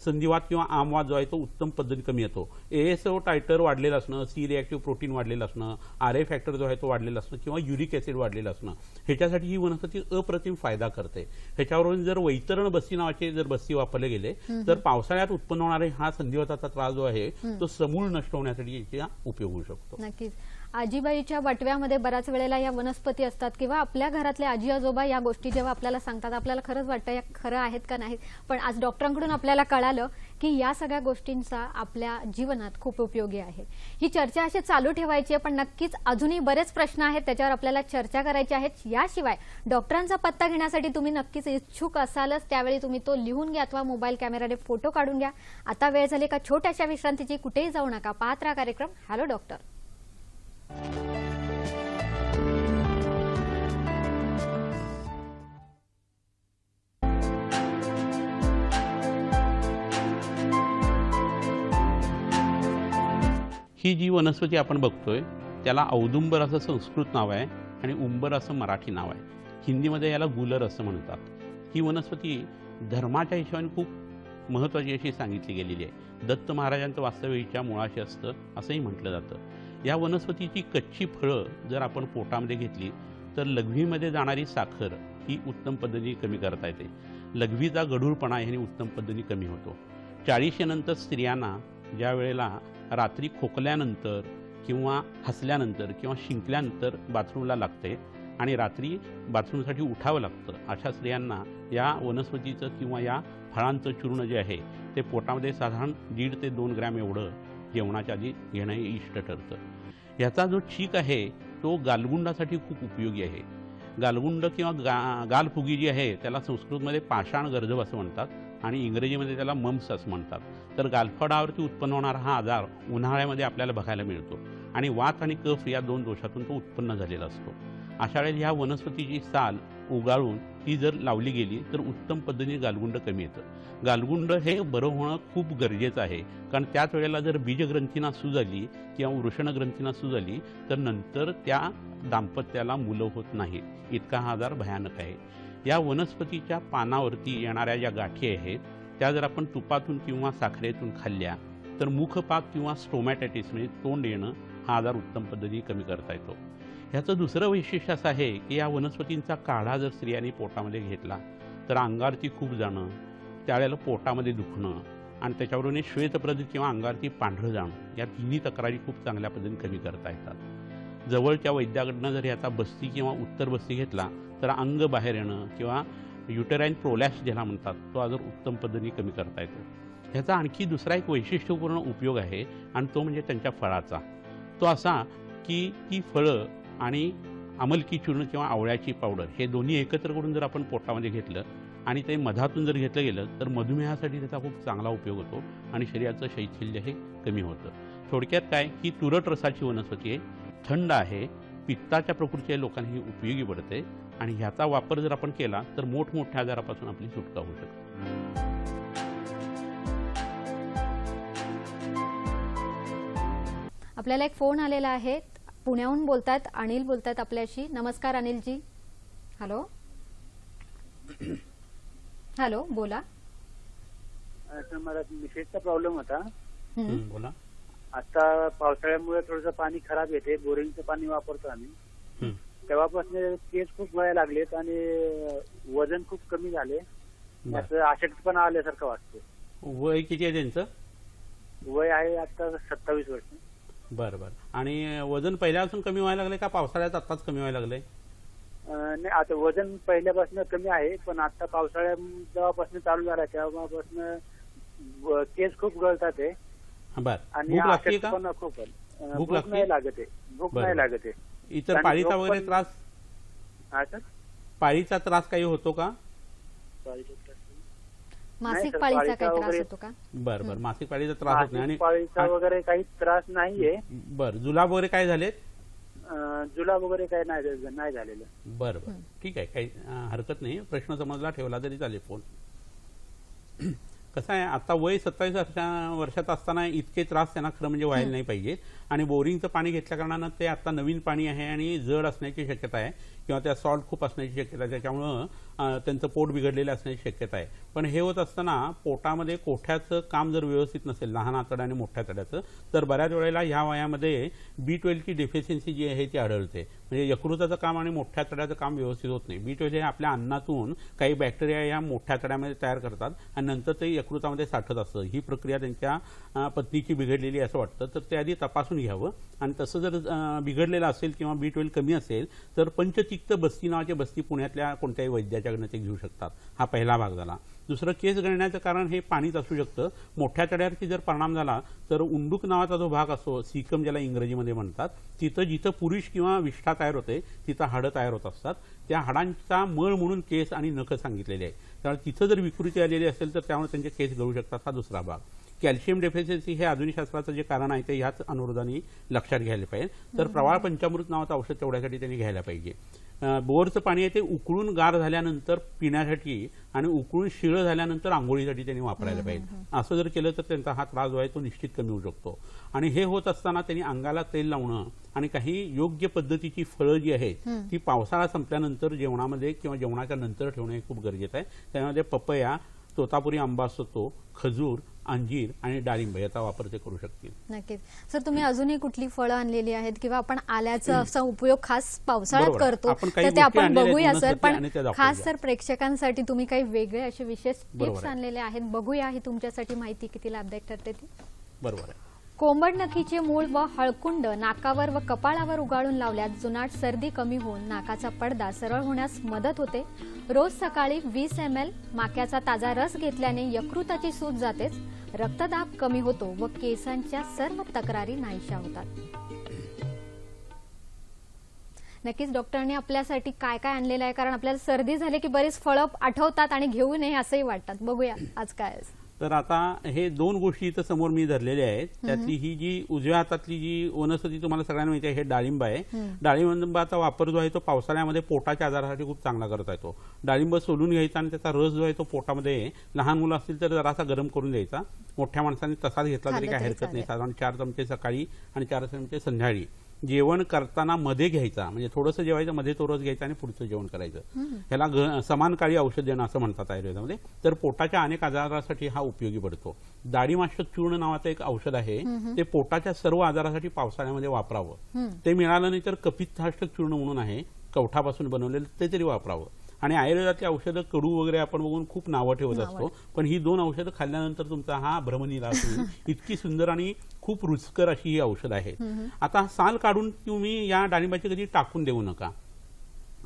संधिवात किंवा आमवात जो आहे तो उत्तम पद्धतीने कमी येतो. ASO टायटर वाढलेलं असणं, C रिएक्टिव्ह प्रोटीन वाढलेलं असणं, RA फॅक्टर जो आहे तो वाढलेला असणं किंवा युरिक ऍसिड वाढलेलं असणं, ह्याच्यासाठी ही वनस्पती अप्रतिम फायदा करते. ह्याच्यावरून जर वैतरण बस्ती नावाचे जर बस्ती वापरले गेले तर पावसाळ्यात उत्पन्न होणारे हा संधिवाताचा त्रास जो आहे तो समूळ नष्ट होण्यासाठी याचा उपयोग होऊ शकतो. नक्कीच. आजीबाईच्या वटव्यामध्ये बऱ्याच वेळेला या वनस्पती असतात किंवा आपल्या घरातले आजी आजोबा या गोष्टी जेव्हा आपल्याला सांगतात आपल्याला खरंच वाटतं या खरं आहेत का नाहीत. पण आज डॉक्टरांकडून आपल्याला कळालं की या सगळ्या गोष्टींचा आपल्या जीवनात खूप उपयोगी आहे. ही चर्चा अशी चालू ठेवायची आहे, पण नक्कीच अजूनही बरेच प्रश्न आहेत त्याच्यावर आपल्याला चर्चा करायची आहेत. याशिवाय डॉक्टरांचा पत्ता घेण्यासाठी तुम्ही नक्कीच इच्छुक असालच, त्यावेळी तुम्ही तो लिहून घ्या अथवा मोबाईल कॅमेराने फोटो काढून घ्या. आता वेळ झाली का छोट्याशा विश्रांतीची, कुठेही जाऊ नका. पाहत राहा कार्यक्रम हॅलो डॉक्टर. ही जी वनस्पती आपण बघतोय त्याला औदुंबर असं संस्कृत नाव आहे आणि उंबर असं मराठी नाव आहे. हिंदीमध्ये याला गुलर असं म्हणतात. ही वनस्पती धर्माच्या हिशोबाने खूप महत्त्वाची अशी सांगितली गेलेली आहे. दत्त महाराजांचं वास्तव्याच्या मुळाशी असतं असंही म्हटलं जातं. या वनस्पतीची कच्ची फळं जर आपण पोटामध्ये घेतली तर लघवीमध्ये जाणारी साखर ही उत्तम पद्धतीने कमी करता येते. लघवीचा गढूळपणा ह्याने उत्तम पद्धतीने कमी होतो. 40 नंतर स्त्रियांना ज्या वेळेला रात्री खोकल्यानंतर किंवा हसल्यानंतर किंवा शिंकल्यानंतर बाथरूमला लागते आणि रात्री बाथरूमसाठी उठावं लागतं, अशा स्त्रियांना या वनस्पतीचं किंवा या फळांचं चूर्ण जे आहे ते पोटामध्ये साधारण 1.5 ते 2 ग्रॅम एवढं जेवणाच्या आधी घेणं हे इष्ट ठरतं. ह्याचा जो चीक आहे तो गालगुंडासाठी खूप उपयोगी आहे. गालगुंड किंवा गालफुगी जी आहे त्याला संस्कृतमध्ये पाषाण गर्जव असं म्हणतात आणि इंग्रजीमध्ये त्याला मम्स असं म्हणतात. तर गालफडावरती उत्पन्न होणारा हा आजार उन्हाळ्यामध्ये आपल्याला बघायला मिळतो आणि वात आणि कफ या 2 दोषातून तो उत्पन्न झालेला असतो. अशा वेळेस ह्या वनस्पतीची साल उगाळून ती जर लावली गेली तर उत्तम पद्धतीने गालगुंड कमी येतं. गालगुंड हे बरं होणं खूप गरजेचं आहे, कारण त्याच वेळेला जर बीजग्रंथींना सूज आली किंवा वृषणग्रंथींना सूज आली तर नंतर त्या दाम्पत्याला मुलं होत नाहीत. इतका हा आजार भयानक आहे. या वनस्पतीच्या पानावरती येणाऱ्या ज्या गाठी आहेत त्या जर आपण तुपातून किंवा साखरेतून खाल्ल्या तर मुखपाक किंवा स्टोमॅटायटिस म्हणजे तोंड येणं हा आजार उत्तम पद्धतीने कमी करता येतो. ह्याचं दुसरं वैशिष्ट्य असं आहे की या वनस्पतींचा काढा जर स्त्रियांनी पोटामध्ये घेतला तर अंगारती खूप जाणं, त्यावेळेला पोटामध्ये दुखणं आणि त्याच्यावरून श्वेतप्रद किंवा अंगारती पांढरं जाणं या तिन्ही तक्रारी खूप चांगल्या पद्धतीने कमी करता येतात. जवळच्या वैद्याकडनं जर ह्याचा बस्ती किंवा उत्तर बस्ती घेतला तर अंग बाहेर येणं किंवा युटेराईन प्रोलॅप्स ज्याला म्हणतात तो आजार उत्तम पद्धतीने कमी करता येतो. ह्याचा आणखी दुसरा एक वैशिष्ट्यपूर्ण उपयोग आहे आणि तो म्हणजे त्यांच्या फळाचा. तो असा की ती फळं आणि आमलकी चूर्ण किंवा आवळ्याची पावडर हे दोन्ही एकत्र करून जर आपण पोटामध्ये घेतलं आणि ते मधातून जर घेतलं गेलं तर मधुमेहासाठी त्याचा खूप चांगला उपयोग होतो आणि शरीराचं शैथिल्य हे कमी होतं. थोडक्यात काय की तुरट रसाची वनस्पती आहे, थंड आहे, पित्ताच्या प्रकृतीच्या लोकांना ही उपयोगी पडते आणि ह्याचा वापर जर आपण केला तर मोठमोठ्या आजारापासून आपली सुटका होऊ शकते. आपल्याला एक फोन आलेला आहे, पुण्याहून बोलतायत, अनिल बोलतायत आपल्याशी. नमस्कार अनिलजी. हॅलो हॅलो बोला. मला मिसेसचा प्रॉब्लेम होता. बोला. आता पावसाळ्यामुळे थोडंसं पाणी खराब येते, बोरिंगचं पाणी वापरतो आम्ही. तेव्हापासून केस खूप गळायला लागलेत आणि वजन खूप कमी झाले, असं अशक्तपणा आल्यासारखं वाटतं. वय किती आहे त्यांचं? वय आहे आता 27 वर्ष. बरं बरं. आणि वजन पहिल्यापासून कमी व्हायला लागले का पावसाळ्यात आत्ताच कमी व्हायला लागले? नाही, आता वजन पहिल्यापासून कमी आहे, पण आता पावसाळ्या जेव्हापासून चालू झाला तेव्हापासून केस खूप गळतात आहे आणि अशक्तपणा खूप आहे. भूक नाही लागत आहे. भूक नाही लागत आहे. इतर पाळीचा वगैरे त्रास? हा सर, पाळीचा त्रास काही होतो का? मासिक पाळीचा काही त्रास होतो का? बरं बरं. मासिक पाळीचा त्रास होत नाही आणि पाळीचा वगैरे काही त्रास नाहीये. बरं. जुलाब वगैरे काय झालेत? जुला वगैरे काही नाही झालेलं. बरं बरं, ठीक आहे, काही हरकत नाही. प्रश्न समजला, ठेवला तरी चालेल फोन. कसं आहे, आता वय 27 वर्षात असताना इतके त्रास त्यांना खरं म्हणजे व्हायला नाही पाहिजे. आणि बोरिंगचं पाणी घेतल्या कारणानं ते आता नवीन पाणी आहे आणि जड असण्याची शक्यता आहे किंवा त्या सॉल्ट खूप असण्याची शक्यता आहे, त्याच्यामुळं त्यांचं पोट बिघडलेलं असण्याची शक्यता आहे. पण हे होत असताना पोटामध्ये कोठ्याचं काम जर व्यवस्थित नसेल, लहान आतड्या आणि मोठ्या आतड्याचं, तर बऱ्याच वेळेला ह्या वयामध्ये B12 ची डेफिशियन्सी जी आहे ती आढळते. म्हणजे यकृताचं काम आणि मोठ्या आतड्याचं काम व्यवस्थित होत नाही. B12 हे आपल्या अन्नातून काही बॅक्टेरिया या मोठ्या आतड्यामध्ये तयार करतात आणि नंतर ते यकृतामध्ये साठत असतं. ही प्रक्रिया त्यांच्या पत्नीची बिघडलेली असं वाटतं, तर ते आधी तपासून घ्यावं. आणि तसं जर बिघडलेलं असेल किंवा B12 कमी असेल तर पंचतिक्त बस्ती नावाचे बस्ती पुण्यातल्या कोणत्याही वैद्याच्याकडनं ते घेऊ शकतात. हा पहिला भाग झाला. दुसरं, केस गळण्याचं कारण हे पाणीच असू शकतं. मोठ्या तड्यावरती जर परिणाम झाला तर उंडूक नावाचा जो भाग असतो, सीकम ज्याला इंग्रजीमध्ये म्हणतात, तिथं जिथं पुरुष किंवा विष्ठा तयार होते तिथं हाडं तयार होत असतात. त्या हाडांचा मळ म्हणून केस आणि नखं सांगितलेले आहे. त्यामुळे तिथं जर विकृती आलेली असेल तर त्यामुळे त्यांचे केस गळू शकतात. हा दुसरा भाग. कॅल्शियम डेफिशियन्सी हे आधुनिकशास्त्राचं जे कारण आहे ते ह्याच अनुरोधाने लक्षात घ्यायला पाहिजे. तर प्रवाळ पंचामृत नावाचं औषध तेवढ्यासाठी त्यांनी घ्यायला पाहिजे. बोरचं पाणी आहे ते उकळून गार झाल्यानंतर पिण्यासाठी आणि उकळून शिळं झाल्यानंतर आंघोळीसाठी त्यांनी वापरायला पाहिजे. असं जर केलं तर त्यांचा हा त्रास जो आहे तो निश्चित कमी होऊ शकतो. आणि हे होत असताना त्यांनी अंगाला तेल लावणं आणि काही योग्य पद्धतीची फळं जी आहेत ती पावसाळा संपल्यानंतर जेवणामध्ये किंवा जेवणाच्या नंतर ठेवणं हे खूप गरजेचं आहे. त्यामध्ये पपया, तोतापुरी आंबा असतो तो, खजूर, अंजीर आणि डाळिंब याचा वापर ते करू शकतील. नक्कीच. सर, तुम्ही अजूनही कुठली फळं आणलेली आहेत किंवा आपण आल्याचा असा उपयोग खास पावसाळ्यात करतो तर ते आपण बघूया सर. पण खास सर प्रेक्षकांसाठी तुम्ही काही वेगळे असे विशेष टिप्स आणलेले आहेत, बघूया ही तुमच्यासाठी माहिती किती लाभदायक ठरते ती. बरोबर आहे. कोंबड नखीचे मूळ व हळकुंड नाकावर व कपाळावर उगाळून लावल्यास जुनाट सर्दी कमी होऊन नाकाचा पडदा सरळ होण्यास मदत होते. रोज सकाळी 20 ml माक्याचा ताजा रस घेतल्याने यकृताची सूज जातेच, रक्तदाब कमी होतो व केसांच्या सर्व तक्रारी नाहीशा होतात. नक्कीच डॉक्टरने आपल्यासाठी काय काय आणलेलं आहे, कारण आपल्याला सर्दी झाली की बरीच फळं आठवतात आणि घेऊ नये असंही वाटतात. बघूया आज काय. तर आता हे दोन गोष्टी इथं समोर मी धरलेल्या आहेत. त्यातली ही जी उजव्या हातातली जी वनस्पती तुम्हाला सगळ्यांना माहिती आहे, हे डाळिंब आहे. डाळिंबाचा वापर जो आहे तो पावसाळ्यामध्ये पोटाच्या आजारासाठी खूप चांगला करता येतो. डाळिंब सोलून घ्यायचा आणि त्याचा रस जो आहे तो पोटामध्ये, लहान मुलं असतील तर जरासा गरम करून द्यायचा. मोठ्या माणसाने तसाच घेतला तरी काही हरकत नाही. साधारण 4 चमचे सकाळी आणि 4 चमचे संध्याकाळी. जेवण करताना मध्ये घ्यायचा, म्हणजे थोडंसं जेवायचं, मध्ये तो रस घ्यायचा आणि पुढचं जेवण करायचं. ह्याला समानकाळी औषध देणं असं म्हणतात आयुर्वेदामध्ये. तर पोटाच्या अनेक आजारासाठी हा उपयोगी पडतो. दाढीमाशक चूर्ण नावाचं एक औषध आहे, ते पोटाच्या सर्व आजारासाठी पावसाळ्यामध्ये वापरावं. ते मिळालं नाही तर कपित्थाष्टक चूर्ण म्हणून आहे, कवठापासून बनवलेलं, ते तरी वापरावं. आणि आयुर्वेदातली औषधं कडू वगैरे आपण बघून खूप नावं ठेवत असतो, पण ही 2 औषधं खाल्ल्यानंतर तुमचा हा भ्रमनिरास होईल. इतकी सुंदर आणि खूप रुचकर अशी ही औषध आहे. आता साल काढून तुम्ही या डाळिंबाची कधी टाकून देऊ नका.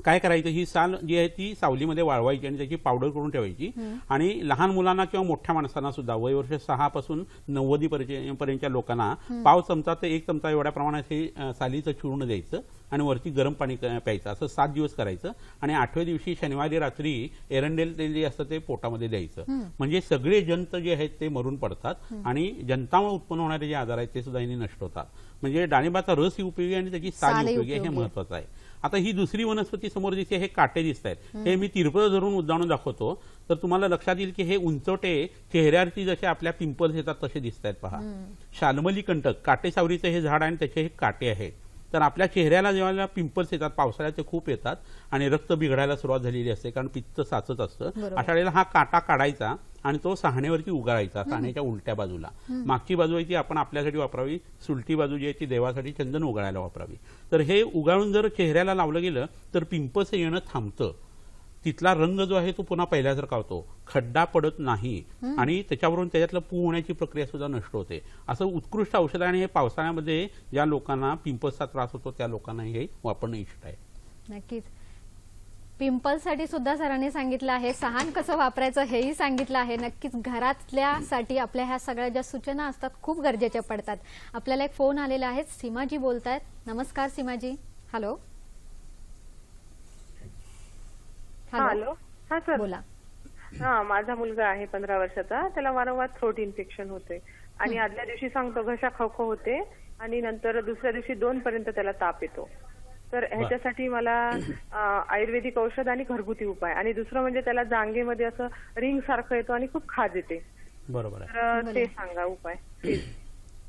काय करायचं, ही साल जी आहे ती सावलीमध्ये वाळवायची आणि त्याची पावडर करून ठेवायची. आणि लहान मुलांना किंवा मोठ्या माणसांना सुद्धा वयवर्ष 6 पासून 90 पर्यंतच्या लोकांना पाव चमचा ते 1 चमचा एवढ्या प्रमाणात हे सालीचं चूर्ण द्यायचं आणि वरती गरम पाणी प्यायचं. असं 7 दिवस करायचं आणि 8व्या दिवशी शनिवारी रात्री एरंडेल तेल जे असतं ते पोटामध्ये द्यायचं. म्हणजे सगळे जंत जे आहेत ते मरून पडतात आणि जंतामुळे उत्पन्न होणारे जे आजार आहेत ते सुद्धा यांनी नष्ट होतात. म्हणजे डाळिंबाचा रस ही उपयोगी आणि त्याची साल उपयोगी हे महत्वाचं आहे. आता ही दुसरी वनस्पती समोर दिसते, हे काटे दिसत आहेत. हे मी तिरपळ धरून उदाहरण दाखवतो तर तुम्हाला लक्षात येईल की हे उंचवटे चेहऱ्यावरती जसे आपल्या पिंपल्स येतात तसे दिसत आहेत. पहा, शाल्मली कंटक काटेसावरीचं हे झाड आहे आणि त्याचे हे काटे आहेत. तर आपल्या चेहऱ्याला जेव्हा पिंपल्स येतात, पावसाळ्याचे खूप येतात आणि रक्त बिघडायला सुरुवात झालेली असते कारण पित्त साचत असतं, अशा वेळेला हा काटा काढायचा आणि तो साहण्यावरती उगाळायचा, साहण्याच्या उलट्या बाजूला. मागची बाजू आहे ती आपण आपल्यासाठी वापरावी, सुलटी बाजू जी आहे ती देवासाठी चंदन उगाळायला वापरावी. तर हे उगाळून जर चेहऱ्याला लावलं गेलं तर पिंपल्स येणं थांबतं. तिथला रंग जो आहे तो पुन्हा पहिल्यासारखा होतो, खड्डा पडत नाही आणि त्याच्यावरून त्याच्यातलं पू होण्याची प्रक्रिया सुद्धा नष्ट होते. असं उत्कृष्ट औषध आहे आणि हे पावसाळ्यामध्ये ज्या लोकांना पिंपल्सचा त्रास होतो त्या लोकांना हे वापरणं इष्ट आहे. नक्कीच. पिंपल्ससाठी सुद्धा सरांनी सांगितलं आहे, सहान कसं वापरायचं हेही सांगितलं आहे. नक्कीच घरातल्यासाठी आपल्या ह्या सगळ्या ज्या सूचना असतात खूप गरजेच्या पडतात. आपल्याला एक फोन आलेला आहे, सीमाजी बोलतायत. नमस्कार सीमाजी. हॅलो. हॅलो. हा सर बोला. हा, माझा मुलगा आहे 15 वर्षाचा, त्याला वारंवार थ्रोट इन्फेक्शन होते आणि आदल्या दिवशी सांगतो घसा खवखव होते आणि नंतर दुसऱ्या दिवशी 2 पर्यंत त्याला ताप येतो. तर ह्याच्यासाठी मला आयुर्वेदिक औषध आणि घरगुती उपाय, आणि दुसरं म्हणजे त्याला जांघेमध्ये असं रिंग सारखं येतो आणि खूप खाज येते. बरोबर आहे. तर ते सांगा उपाय.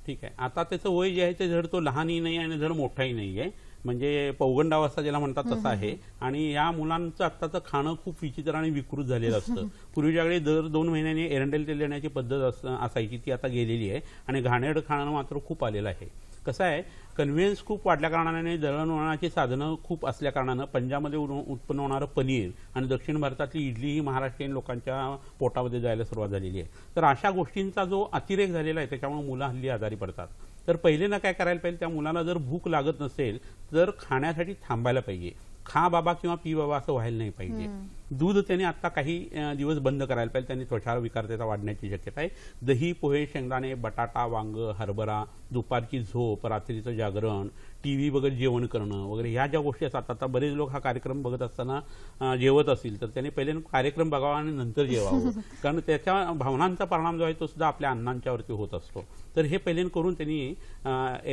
ठीक आहे. आता त्याचं वय जे आहे ते धड तो लहानही नाही आणि धड मोठाही नाही आहे, म्हणजे पौगंडावस्था ज्याला म्हणतात तसं आहे. आणि या मुलांचं आत्ताचं खाणं खूप विचित्र आणि विकृत झालेलं असतं. पूर्वीच्याकडे दर 2 महिन्यांनी एरंडेल तेल देण्याची पद्धत असायची, ती आता गेलेली आहे. आणि घाणेरडं खाणं मात्र खूप आलेलं आहे. कसं आहे, कन्व्हिनियन्स खूप वाढल्या कारणाने दळणवळणाची साधनं खूप असल्या कारणानं पंजाबमध्ये उत्पन्न होणारं पनीर आणि दक्षिण भारतातली इडली ही महाराष्ट्रीयन लोकांच्या पोटामध्ये जायला सुरुवात झालेली आहे. तर अशा गोष्टींचा जो अतिरेक झालेला आहे त्याच्यामुळे मुलं हल्ली आजारी पडतात. तर पहिले ना काय करायला पाहिजे, त्या मुलांना जर भूक लागत नसेल तर खाण्यासाठी थांबायला पाहिजे. खा बाबा किंवा पी बाबा असं व्हायला नाही पाहिजे. दूध त्याने आता काही दिवस बंद करायला पाहिजे, त्यांनी त्वचा विकार त्याचा वाढण्याची शक्यता आहे. दही, पोहे, शेंगदाणे, बटाटा, वांग, हरभरा, दुपारची झोप, रात्रीचं जागरण, टीव्ही बघत जेवण करणं वगैरे ह्या ज्या गोष्टी असतात. आता बरेच लोक हा कार्यक्रम बघत असताना जेवत असतील तर त्यांनी पहिले कार्यक्रम बघावा आणि नंतर जेवावं, कारण त्याच्या भावनांचा परिणाम जो आहे तो सुद्धा आपल्या अण्णांच्यावरती होत असतो. तर हे पहिले करून त्यांनी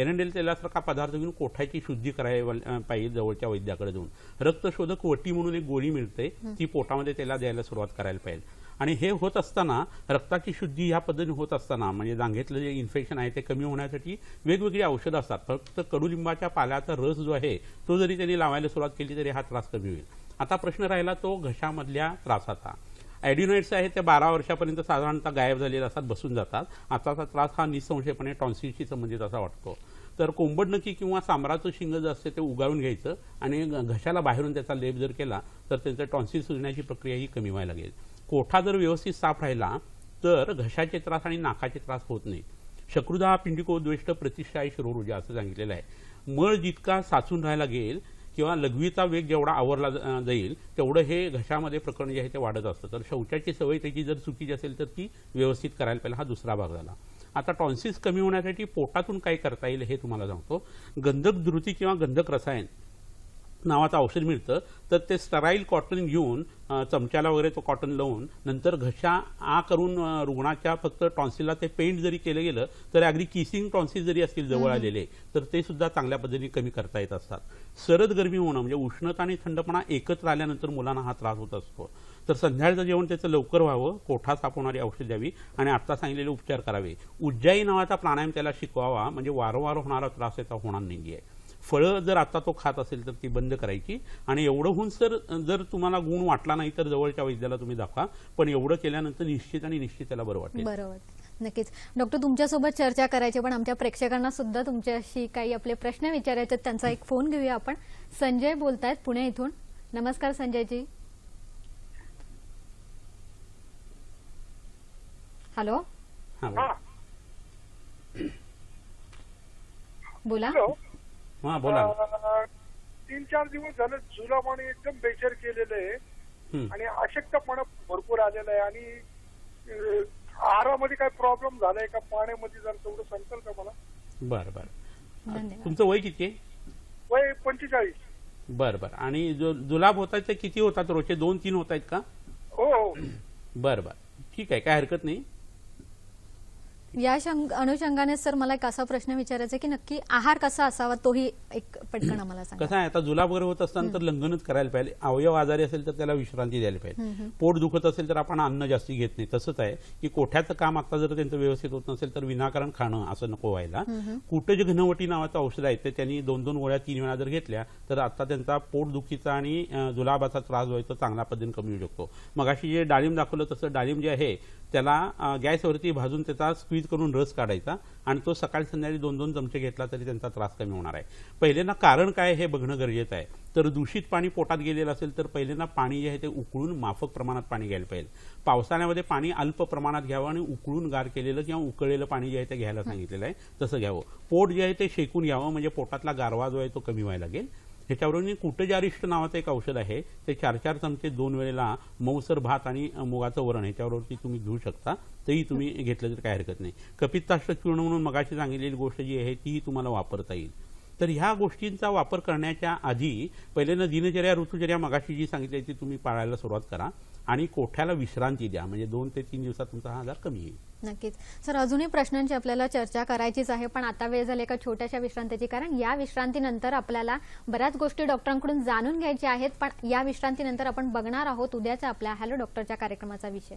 एरंडेल तेलासारखा पदार्थ घेऊन कोठाची शुद्धी करायला पाहिजे जवळच्या वैद्याकडे जाऊन. रक्तशोधक वटी म्हणून एक गोळी मिळते, ती पोटामध्ये त्याला द्यायला सुरुवात करायला पाहिजे. आणि हे होत असताना, रक्ताची शुद्धी ह्या पद्धतीने होत असताना, म्हणजे जांघेतलं जे इन्फेक्शन आहे ते कमी होण्यासाठी वेगवेगळी औषधं असतात. फक्त कडुलिंबाच्या पाल्याचा रस जो आहे तो जरी त्यांनी लावायला सुरुवात केली तरी हा त्रास कमी होईल. आता प्रश्न राहिला तो घशामधल्या त्रासाचा. ॲडिनॉइड्स आहे ते 12 वर्षापर्यंत साधारणतः गायब झालेले असतात, बसून जातात. आताचा त्रास हा निसंशयपणे टॉन्सिलशी संबंधित असा वाटतो. तर कोंबडनकी किंवा सांबराचं शिंग जे असते ते उगाळून घ्यायचं आणि घशाला बाहेरून त्याचा लेप जर केला तर त्यांचं टॉन्सिल सुजण्याची प्रक्रिया ही कमी व्हायला लागेल. कोठा जर व्यवस्थित साफ राहिला तर घशाचे त्रास आणि नाकाचे त्रास होत नाही. शत्रुदा पिंडिकोद्वेष्ट प्रतिष्ठायी शिरोरुजा असं सांगितलेलं आहे. मळ जितका साचून राहायला लागेल किंवा लघवीचा वेग जेवढा आवरला जाईल तेवढं हे घशामध्ये प्रकरण जे आहे ते वाढत असतं. तर शौचाची सवय त्याची जर चुकीची असेल तर ती व्यवस्थित करायला पाहिजे. हा दुसरा भाग झाला. आता टॉन्सिल्स कमी होण्यासाठी पोटातून काय करता येईल हे तुम्हाला सांगतो. गंधक धृती किंवा गंधक रसायन नावाचं औषध मिळतं. तर ते स्टराईल कॉटन घेऊन चमच्याला वगैरे तो कॉटन लावून नंतर घशा करून रुग्णाच्या फक्त टॉन्सिलला ते पेंट जरी केलं गेलं तर अगदी किसिंग टॉन्सिल जरी असतील जवळ आलेले तर ते सुद्धा चांगल्या पद्धतीने कमी करता येत असतात. सरद गरमी होणं म्हणजे उष्णता आणि थंडपणा एकत्र आल्यानंतर मुलांना हा त्रास होत असतो. तर संध्याकाळचं जेवण त्याचं लवकर व्हावं, कोठा सापवणारी औषध द्यावी आणि आता सांगितलेले उपचार करावे. उज्जाई नावाचा प्राणायाम त्याला शिकवावा, म्हणजे वारंवार होणारा त्रास त्याचा होणार नाही आहे. फळं जर आता तो खात असेल तर ती बंद करायची. आणि एवढं होऊन जर तुम्हाला गुण वाटला नाही तर जवळच्या वैद्याला तुम्ही दाखवा, पण एवढं केल्यानंतर निश्चित त्याला बरं वाटेल. बरोबर, नक्कीच. डॉक्टर, तुमच्यासोबत चर्चा करायची पण आमच्या प्रेक्षकांना सुद्धा तुमच्याशी काही आपले प्रश्न विचारायचे. त्यांचा एक फोन घेऊया आपण. संजय बोलतायत पुणे इथून. नमस्कार संजयजी. हॅलो. बोला. हा बोला. 3-4 दिवस झाले जुलाब आणि एकदम बेचैन केलेलं आहे आणि अशक्तपणा भरपूर आलेला आहे. आणि आहारामध्ये काय प्रॉब्लेम झालाय का, पाण्यामध्ये जर तेवढं सांगताल का मला? बरं बरं. तुमचं वय किती आहे? वय 45. बरं बरं. आणि जुलाब होत आहेत ते किती होतात रोजचे? 2-3 होत आहेत का? हो. बरं बरं, ठीक आहे, काय हरकत नाही. या अनुषंगाने सर मला एक असा प्रश्न विचारायचा की नक्की आहार कसा असावा तोही एक पटकन आम्हाला सांगा. कसं आहे, आता जुलाब वगैरे होत असताना तर लंघनच करायला पाहिजे. अवयव आजारी असेल तर त्याला विश्रांती द्यायला पाहिजे. पोट दुखत असेल तर आपण अन्न जास्ती घेत नाही. तसंच आहे की कोठ्याचं काम आता जर त्यांचं व्यवस्थित होत नसेल तर विनाकारण खाणं असं नको व्हायला. कुटज घनवटी नावाचं औषध आहे ते त्यांनी 2-2 गोळ्या 3 वेळा जर घेतल्या तर आता त्यांचा पोटदुखीचा आणि जुलाबाचा त्रास जो आहे तो चांगल्या पद्धतीने कमी होऊ शकतो. मगाशी जे डाळिंब दाखवलं तसं डाळिंब जे आहे त्याला गॅसवरती भाजून त्याचा स्क्वीज करून रस काढायचा आणि तो सकाळी संध्याकाळी 2-2 चमचे घेतला तरी त्यांचा त्रास कमी होणार आहे. पहिल्यांदा कारण काय हे बघणं गरजेचं आहे. तर दूषित पाणी पोटात गेलेलं असेल तर पहिल्यांदा पाणी जे आहे ते उकळून माफक प्रमाणात पाणी घ्यायला पाहिजे. पावसाळ्यामध्ये पाणी अल्प प्रमाणात घ्यावं आणि उकळून गार केलेलं किंवा उकळलेलं पाणी जे आहे ते घ्यायला सांगितलेलं आहे तसं घ्यावं. पोट जे आहे ते शेकून घ्यावं, म्हणजे पोटातला गारवा जो आहे तो कमी व्हायला लागेल. ह्याच्यावरून कुटजारिष्ट नावाचं एक औषध आहे ते 4-4 चमचे 2 वेळेला मऊसर भात आणि मुगाचं वरण ह्याच्यावरती तुम्ही घेऊ शकता. तेही तुम्ही घेतलं तर काय हरकत नाही. कपित्ताष्टक चूर्ण म्हणून मगाशी सांगितलेली गोष्ट जी आहे तीही तुम्हाला वापरता येईल. तर ह्या गोष्टींचा वापर करण्याच्या आधी पहिल्यांदा दिनचर्या ऋतुचर्या मगाशी जी सांगितली ती तुम्ही पाळायला सुरुवात करा. आणि कोठ्याला विश्रांती द्या, म्हणजे 2 ते 3 दिवसात तुमचा हा आजार कमी येईल. नक्कीच सर, अजूनही प्रश्नांची आपल्याला चर्चा करायचीच आहे, पण आता वेळ झाली एका छोट्याशा विश्रांतीची, कारण या विश्रांतीनंतर आपल्याला बऱ्याच गोष्टी डॉक्टरांकडून जाणून घ्यायच्या आहेत. पण या विश्रांतीनंतर आपण बघणार आहोत उद्याच्या आपल्या हॅलो डॉक्टरच्या कार्यक्रमाचा विषय.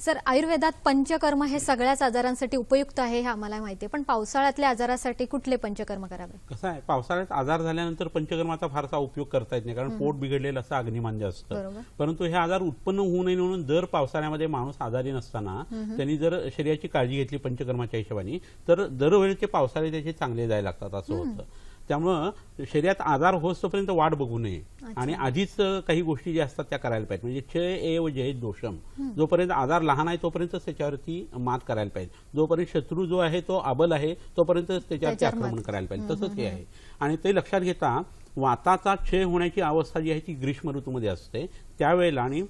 सर, आयुर्वेदात पंचकर्म हे सगळ्याच आजारांसाठी उपयुक्त आहे हे आम्हाला माहिती आहे, पण पावसाळ्यातल्या आजारासाठी कुठले पंचकर्म करावे? कसं आहे, पावसाळ्यात आजार झाल्यानंतर पंचकर्माचा फारसा उपयोग करता येत नाही, कारण पोट बिघडलेलं असतं, अग्निमांद्य असतं. परंतु हे आजार उत्पन्न होऊ नये म्हणून दर पावसाळ्यामध्ये माणूस आजारी नसताना त्यांनी जर शरीराची काळजी घेतली पंचकर्माच्या हिशोबाने, तर दरवेळेचे पावसाळे त्याचे चांगले जायला लागतात असं होतं. त्यामुळं शरीरात आजार होतोपर्यंत वाट बघू नये आणि आधीच काही गोष्टी ज्या असतात त्या करायला पाहिजे. म्हणजे क्षय एव जय दोषम, जोपर्यंत आजार लहान आहे तोपर्यंत त्याच्यावरती मात करायला पाहिजे. जोपर्यंत शत्रू जो आहे तो अबल आहे तोपर्यंत त्याच्यावरती आक्रमण करायला पाहिजे. तसंच हे आहे. आणि ते लक्षात घेता वाताचा क्षय होण्याची अवस्था जी आहे ती ग्रीष्म ऋतूमध्ये असते त्यावेळेला, आणि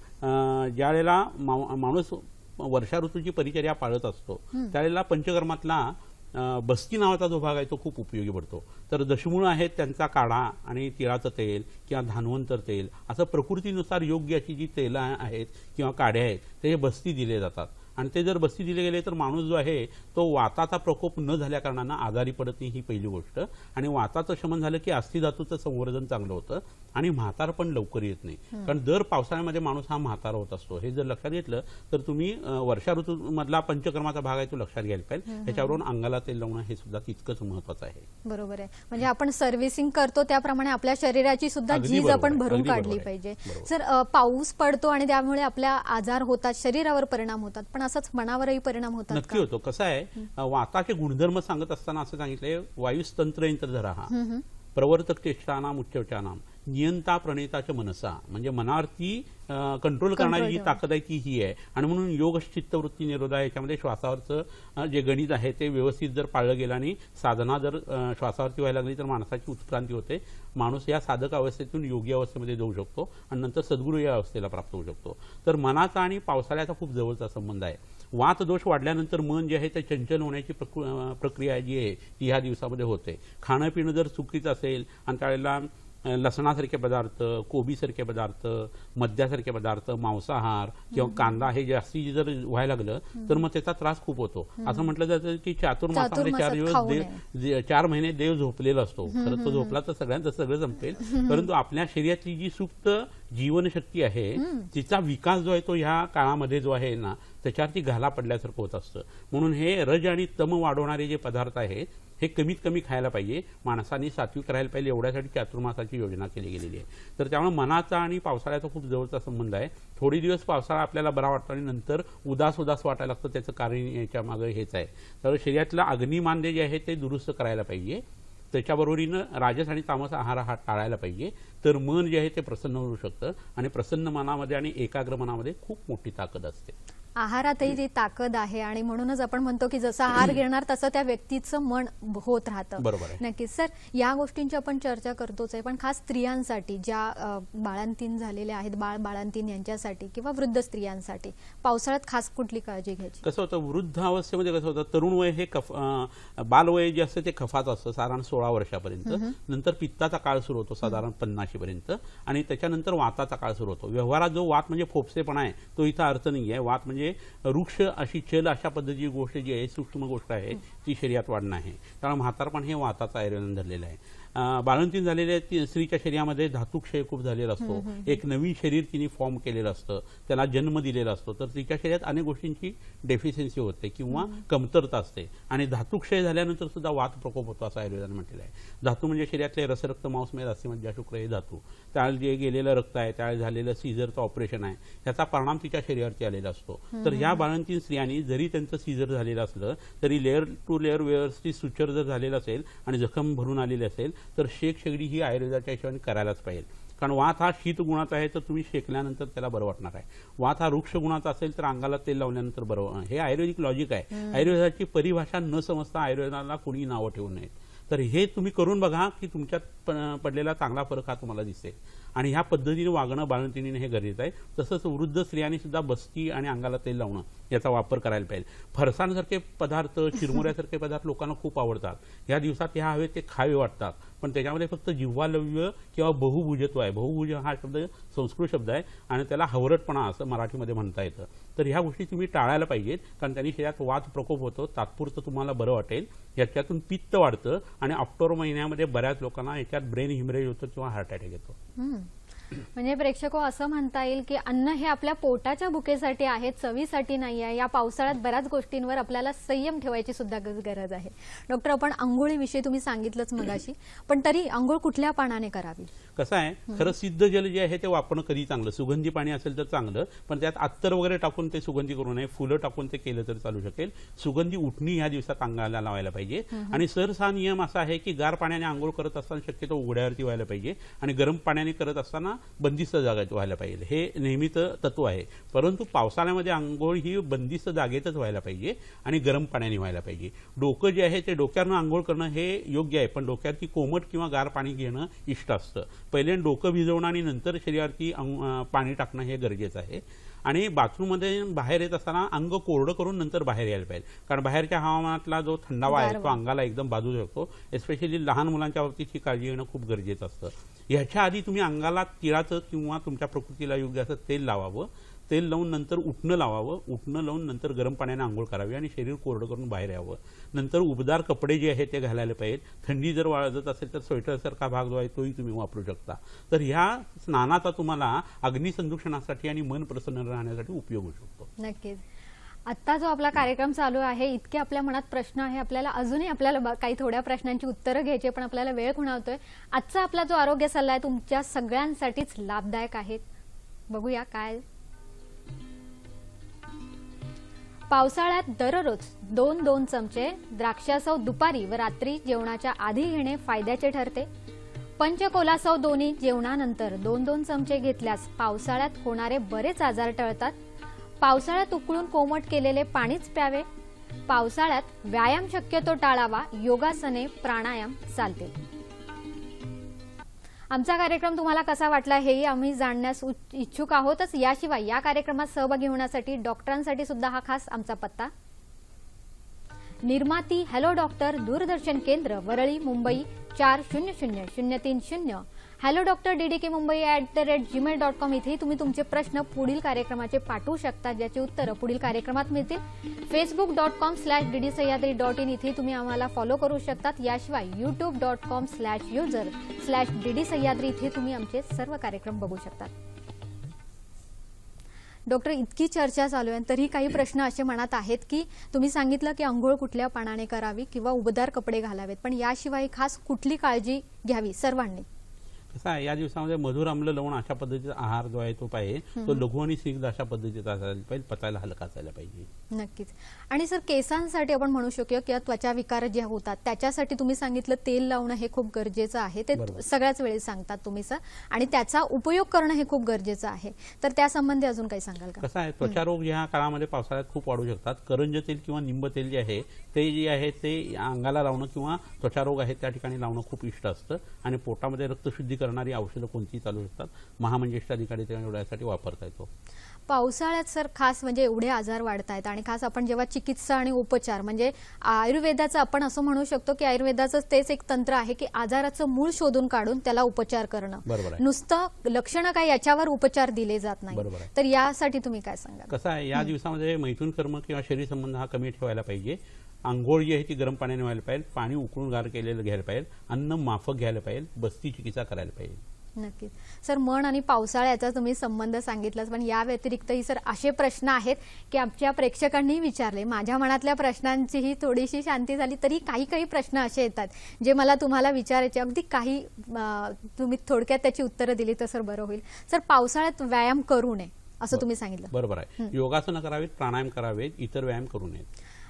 ज्या वेळेला माणूस वर्षा ऋतूची परिचर्या पाळत असतो त्यावेळेला पंचकर्मातला बस्ती नावाचा जो भाग आहे तो खूप उपयोगी पडतो. तर दशमूळ आहेत त्यांचा काढा आणि तिळाचं तेल किंवा धानवंतर तेल असं प्रकृतीनुसार योग्य अशी जी तेलं आहेत किंवा काढे आहेत ते बस्ती दिले जातात. आणि ते जर बस्ती दिले गेले तर माणूस जो आहे तो वाताचा प्रकोप न झाल्या कारणानं आजारी पडत नाही, ही पहिली गोष्ट. आणि वाताचं शमन झालं की अस्थिधातूचं संवर्धन चांगलं होतं आणि म्हातार पण लवकर येत नाही, कारण दर पावसाळ्यामध्ये माणूस हा म्हातारा होत असतो. हे जर लक्षात घेतलं तर तुम्ही वर्षा ऋतूमधला पंचकर्माचा भाग आहे तो लक्षात घ्यायला पाहिजे. त्याच्यावरून अंगाला तेल लावणं हे सुद्धा तितकंच महत्वाचं आहे. बरोबर आहे. म्हणजे आपण सर्व्हिसिंग करतो त्याप्रमाणे आपल्या शरीराची सुद्धा झीज आपण भरून काढली पाहिजे. सर, पाऊस पडतो आणि त्यामुळे आपल्या आजार होतात, शरीरावर परिणाम होतात, पण असंच मनावरही परिणाम होतात? नक्की होतो. कसं आहे, वाताचे गुणधर्म सांगत असताना असं सांगितलंय, वायुस्तंत्र यंत्रधरा प्रवर्तक चेष्टानाम उच्चवचानाम नियंता प्रणेताच्या मनसा, म्हणजे मनावरती कंट्रोल करणारी जी ताकद आहे ती ही आहे. आणि म्हणून योग चित्तवृत्ती निरोधा याच्यामध्ये श्वासावरचं जे गणित आहे ते व्यवस्थित जर पाळलं गेलं आणि साधना जर श्वासावरती व्हायला लागली तर माणसाची उत्क्रांती होते. माणूस या साधक अवस्थेतून योगी अवस्थेमध्ये जाऊ शकतो आणि नंतर सद्गुरू या अवस्थेला प्राप्त होऊ शकतो. तर मनाचा आणि पावसाळ्याचा खूप जवळचा संबंध आहे. वात दोष वाढल्यानंतर मन जे आहे ते चंचल होण्याची प्रक्रिया जी आहे ती ह्या दिवसामध्ये होते. खाणं पिणं जर चुकीचं असेल आणि त्यावेळेला लसणासारखे पदार्थ, कोबीसारखे पदार्थ, मद्यासारखे पदार्थ, मांसाहार किंवा कांदा हे जास्ती जर व्हायला लागलं तर मग त्याचा त्रास खूप होतो. असं म्हटलं जातं की चातुर्मासामध्ये 4 दिवस 4 महिने देव झोपलेला असतो. खरं तो झोपला तर सगळ्यांचं सगळं संपेल, परंतु आपल्या शरीरातली जी सुप्त जीवनशक्ती आहे तिचा विकास जो आहे तो ह्या काळामध्ये जो आहे ना त्याच्यावरती घाला पडल्यासारखं होत असतं. म्हणून हे रज आणि तम वाढवणारे जे पदार्थ आहेत हे कमीत कमी खायला पाहिजे. माणसाने सात्विक राहायला पाहिजे, एवढ्यासाठी चातुर्मासाची योजना केली गेलेली आहे. तर त्यामुळे मनाचा आणि पावसाळ्याचा खूप जवळचा संबंध आहे. थोडी दिवस पावसाळा आपल्याला बरा वाटतो आणि नंतर उदास वाटायला लागतं. त्याचं कारण याच्या मागे हेच आहे. तर शरीरातलं अग्निमांद्य जे आहे ते दुरुस्त करायला पाहिजे. त्याच्याबरोबरीनं राजस आणि तामस आहार हा टाळायला पाहिजे. तर मन जे आहे ते प्रसन्न होऊ शकतं आणि प्रसन्न मनामध्ये आणि एकाग्र मनामध्ये खूप मोठी ताकद असते. आहारातही ती ताकद आहे आणि म्हणूनच आपण म्हणतो की जसं आहार घेणार तसं त्या व्यक्तीचं मन होत राहतं. बरोबर आहे. नक्कीच सर, या गोष्टींची आपण चर्चा करतोच आहे, पण खास स्त्रियांसाठी ज्या बाळंतीण झालेल्या आहेत, बाळंतीण यांच्यासाठी किंवा वृद्ध स्त्रियांसाठी पावसाळ्यात खास कुठली काळजी घ्यायची? कसं होतं, वृद्ध अवस्थेमध्ये कसं होतं, तरुण वय हे बालवय जे असतं ते कफाचं असतं साधारण 16 वर्षापर्यंत. नंतर पित्ताचा काळ सुरू होतो साधारण 50 पर्यंत आणि त्याच्यानंतर वाताचा काळ सुरू होतो. व्यवहारात जो वात म्हणजे फोपसेपणा आहे तो इथं अर्थ नाही आहे. वात म्हणजे वृक्ष अशी चल अशा पद्धतीची गोष्ट जी आहे, सूक्ष्म गोष्ट आहे ती शरीरात वाढणं आहे. त्यामुळे म्हातारपण हे वाताचं आयुर्वेदन धरलेलं आहे. बाळंतीण झालेल्या स्त्रीच्या शरीरामध्ये धातुक्षय खूप झालेला असतो. एक नवीन शरीर तिने फॉर्म केलेलं असतं, त्याला जन्म दिलेला असतो. तर तिच्या शरीरात अनेक गोष्टींची डेफिशियन्सी होते किंवा कमतरता असते आणि धातुक्षय झाल्यानंतर सुद्धा वात प्रकोप होतो असं आयुर्वेदाने म्हटलेलं आहे. धातू म्हणजे शरीरातले रसरक्त मांसमेद अस्थि मज्जा शुक्र हे धातू. त्यावेळेला जे गेलेलं रक्त आहे, त्यावेळेला झालेलं सीझरचं ऑपरेशन आहे, त्याचा परिणाम तिच्या शरीरावरती आलेला असतो. तर ह्या बाळंतीण स्त्रियांनी जरी त्यांचं सीझर झालेलं असलं तरी लेअर टू लेअर व्यवस्थित सुचर जर झालेलं असेल आणि जखम भरून आलेली असेल तर शेकडी ही आयुर्वेदाच्या हिशोबाने करायलाच पाहिजे. कारण वात हा शीत गुणाचा आहे तर तुम्ही शेकल्यानंतर त्याला बरं वाटणार आहे. वात हा वृक्ष गुणाचा असेल तर अंगाला तेल लावल्यानंतर बरं. हे आयुर्वेदिक लॉजिक आहे. आयुर्वेदाची परिभाषा न समजता आयुर्वेदाला कोणी नावं ठेवू नयेत. तर हे तुम्ही करून बघा की तुमच्यात पडलेला चांगला फरक हा तुम्हाला दिसेल. आणि ह्या पद्धतीने वागणं बाळंतिणीने हे गरजेचं आहे. तसंच वृद्ध स्त्रियांनी सुद्धा बस्ती आणि अंगाला तेल लावणं याचा वापर करायला पाहिजे. फरसाणसारखे पदार्थ, चिरमुऱ्यासारखे पदार्थ लोकांना खूप आवडतात. या दिवसात ह्या हवे ते खावे वाटतात, पण त्याच्यामध्ये फक्त जिव्हालव्य किंवा बहुभुजत्व आहे. बहुभुज हा शब्द संस्कृत शब्द आहे आणि त्याला हवरटपणा असं मराठीमध्ये म्हणता येतं. तर ह्या गोष्टी तुम्ही टाळायला पाहिजेत, कारण त्यांनी शरीरात वात प्रकोप होतो, तात्पुरतं तुम्हाला बरं वाटेल. याच्यातून पित्त वाढतं आणि ऑक्टोबर महिन्यामध्ये बऱ्याच लोकांना याच्यात ब्रेन हिमरेज होतं किंवा हार्ट अटॅक येतो. म्हणजे प्रेक्षको असं म्हणता येईल की अन्न हे आपल्या पोटाच्या भुकेसाठी आहे, चवीसाठी नाही आहे. या पावसाळ्यात बऱ्याच गोष्टींवर आपल्याला संयम ठेवायची सुद्धा गरज आहे. डॉक्टर, आपण आंघोळीविषयी तुम्ही सांगितलंच मगाशी, पण तरी आंघोळ कुठल्या पाण्याने करावी? कसं आहे, खरं सिद्ध जल जे आहे ते वापरणं कधी चांगलं. सुगंधी पाणी असेल तर चांगलं, पण त्यात अत्तर वगैरे टाकून ते सुगंधी करू नये. फुलं टाकून ते केलं तर चालू शकेल. सुगंधी उठणी ह्या दिवसात अंगाला लावायला पाहिजे. आणि सरसा नियम असा आहे की गार पाण्याने आंघोळ करत असताना शक्यतो उघड्यावरती व्हायला पाहिजे आणि गरम पाण्याने करत असताना बंदिस्त जागेत व्हायला पाहिजे. हे नेहमीचं तत्व आहे. परंतु पावसाळ्यामध्ये आंघोळ ही बंदिस्त जागेतच व्हायला पाहिजे आणि गरम पाण्याने व्हायला पाहिजे. डोकं जे आहे ते डोक्यावरनं आंघोळ करणं हे योग्य आहे, पण डोक्यावरती कोमट किंवा गार पाणी घेणं इष्ट असतं. पहिले डोकं भिजवणं आणि नंतर शरीरावरती पाणी टाकणं हे गरजेचं आहे. आणि बाथरूममध्ये बाहेर येत असताना अंग कोरडं करून नंतर बाहेर यायला पाहिजे, कारण बाहेरच्या हवामानातला जो थंडावा आहे तो अंगाला एकदम बाधू शकतो. एस्पेशली लहान मुलांच्या बाबतीत काळजी घेणं खूप गरजेचं असतं. ह्याच्या आधी तुम्ही अंगाला तिळाचं किंवा तुमच्या प्रकृतीला योग्य असं तेल लावावं. तेल लावून नंतर उठणं लावावं. उठणं लावून नंतर गरम पाण्याने आंघोळ करावी आणि शरीर कोरडं करून बाहेर यावं. नंतर उबदार कपडे जे आहेत ते घालायला पाहिजेत. थंडी जर वाजत असेल तर स्वेटरसारखा भाग जो आहे तोही तुम्ही वापरू शकता. तर ह्या स्नानाचा तुम्हाला अग्निसंरक्षणासाठी आणि मन प्रसन्न राहण्यासाठी उपयोग होऊ शकतो. नक्कीच. आता जो आपला कार्यक्रम चालू आहे, इतके आपल्या मनात प्रश्न आहे, आपल्याला अजूनही आपल्याला काही थोड्या प्रश्नांची उत्तरं घ्यायची, पण आपल्याला वेळ खुणावतोय. आजचा आपला जो आरोग्य सल्ला आहे तुमच्या सगळ्यांसाठीच लाभदायक आहे. बघूया काय. पावसाळ्यात दररोज 2-2 चमचे द्राक्षासव दुपारी व रात्री जेवणाच्या आधी घेणे फायद्याचे ठरते. पंचकोलासव दोन्ही जेवणानंतर 2-2 चमचे घेतल्यास पावसाळ्यात होणारे बरेच आजार टळतात. पावसाळ्यात उकळून कोमट केलेले पाणीच प्यावे. पावसाळ्यात व्यायाम शक्यतो टाळावा. योगासने, प्राणायाम चालते. आमचा कार्यक्रम तुम्हाला कसा वाटला हेही आम्ही जाणण्यास इच्छुक आहोतच. याशिवाय या कार्यक्रमात सहभागी होण्यासाठी डॉक्टरांसाठी सुद्धा हा खास आमचा पत्ता. निर्माती हॅलो डॉक्टर, दूरदर्शन केंद्र, Worli, Mumbai 400030. Hello doctor DDK Mumbai @gmail.com इथे तुम्ही तुमचे प्रश्न पुढील कार्यक्रमाचे पाठवू शकता, ज्याची उत्तरं पुढील कार्यक्रमात मिळतील. facebook.com/ddsahyadri.in इथे तुम्ही आम्हाला फॉलो करू शकतात. याशिवाय youtube.com/user/ddsahyadri इथे तुम्ही आमचे सर्व कार्यक्रम बघू शकतात. डॉक्टर, इतकी चर्चा चालू आहे तरी काही प्रश्न असे मनात आहेत की तुम्ही सांगितलं की अंघोळ कुठल्या पाण्याने करावी किंवा उबदार कपडे घालावेत, पण याशिवाय खास कुठली काळजी घ्यावी सर्वांनी? कसं आहे, या दिवसामध्ये मधुर आम्ल लवण अशा पद्धतीचा आहार जो आहे तो पाहिजे, तो लघु आणि स्निग्ध अशा पद्धतीचा असायला पाहिजे, पचायला हलका असायला पाहिजे. नक्कीच. आणि सर, केसांसाठी आपण म्हणू शकतो किंवा त्वचा विकार जे होतात त्याच्यासाठी तुम्ही सांगितलं तेल लावणं हे खूप गरजेचं आहे, ते सगळ्याच वेळी सांगतात तुम्ही सर, आणि त्याचा उपयोग करणं हे खूप गरजेचं आहे. तर त्या संबंधी अजून काही सांगाल का? कसं आहे, त्वचारोग ह्या काळामध्ये पावसाळ्यात खूप वाढू शकतात. करंज तेल किंवा निंब तेल जे आहे ते जे आहे ते अंगाला लावणं किंवा त्वचारोग आहेत त्या ठिकाणी लावणं खूप इष्ट असतं. आणि पोटामध्ये रक्तशुद्धी करणारी औषधं कोणतीही चालू शकतात. महामंजिष्ठ अधिकारी त्यासाठी वापरता येतो. पावसाळ्यात सर खास म्हणजे एवढे आजार वाढत आहेत आणि खास आपण जेव्हा चिकित्सा आणि उपचार म्हणजे आयुर्वेदाचं आपण असं म्हणू शकतो की आयुर्वेदाचं तेच एक तंत्र आहे की आजाराचं मूळ शोधून काढून त्याला उपचार करणं. नुसतं लक्षणं काय याच्यावर उपचार दिले जात नाही. तर यासाठी तुम्ही काय सांगाल? कसं आहे, या दिवसामध्ये मैथून कर्म किंवा शरीर संबंध हा कमी ठेवायला पाहिजे. आंघोळ जी आहे ती गरम पाण्याने व्हायला पाहिजे. पाणी उकळून गार केलेलं घ्यायला पाहिजे. अन्न माफक घ्यायला पाहिजे. बस्ती चिकित्सा करायला पाहिजे. नक्कीच सर. मन आणि पावसाळ्याचा तुम्ही संबंध सांगितलाच, पण या व्यतिरिक्तही सर असे प्रश्न आहेत की आमच्या प्रेक्षकांनी विचारले. माझ्या मनातल्या प्रश्नांचीही थोडीशी शांती झाली, तरी काही प्रश्न असे येतात जे मला तुम्हाला विचारायचे. अगदी काही तुम्ही थोडक्यात त्याची उत्तरं दिली तर सर बरं होईल. सर, पावसाळ्यात व्यायाम करू नये असं तुम्ही सांगितलं. बरोबर आहे. योगासनं करावीत, प्राणायाम करावेत, इतर व्यायाम करू नयेत.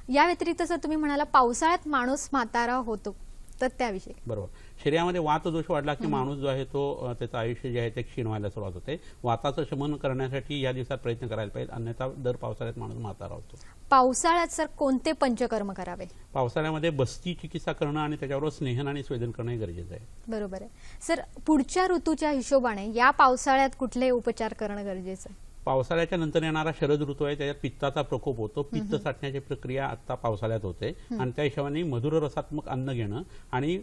या व्यतिरिक्त सर तुम्ही म्हणाला पावसाळ्यात माणूस म्हातारा होतो, तर त्याविषयी? बरोबर. शरीरामध्ये वातदोष वाढला की माणूस जो आहे तो त्याचं आयुष्य जे आहे ते क्षीण व्हायला सुरुवात होते. वाताचं शमन करण्यासाठी या दिवसात प्रयत्न करायला पाहिजे, अन्यथा दर पावसाळ्यात माणूस म्हातारा होतो. पावसाळ्यात सर कोणते पंचकर्म करावे? पावसाळ्यामध्ये बस्ती चिकित्सा करणं आणि त्याच्याबरोबर स्नेहन आणि स्वेदन करणं हे गरजेचं आहे. बरोबर आहे. सर, पुढच्या ऋतूच्या हिशोबाने या पावसाळ्यात कुठले उपचार करणं गरजेचं आहे? पावसाळ्याच्या नंतर येणारा शरद ऋतू आहे, त्याच्यात पित्ताचा प्रकोप होतो. पित्त साठण्याची प्रक्रिया आता पावसाळ्यात होते आणि त्या हिशोबाने मधुर रसात्मक अन्न घेणं आणि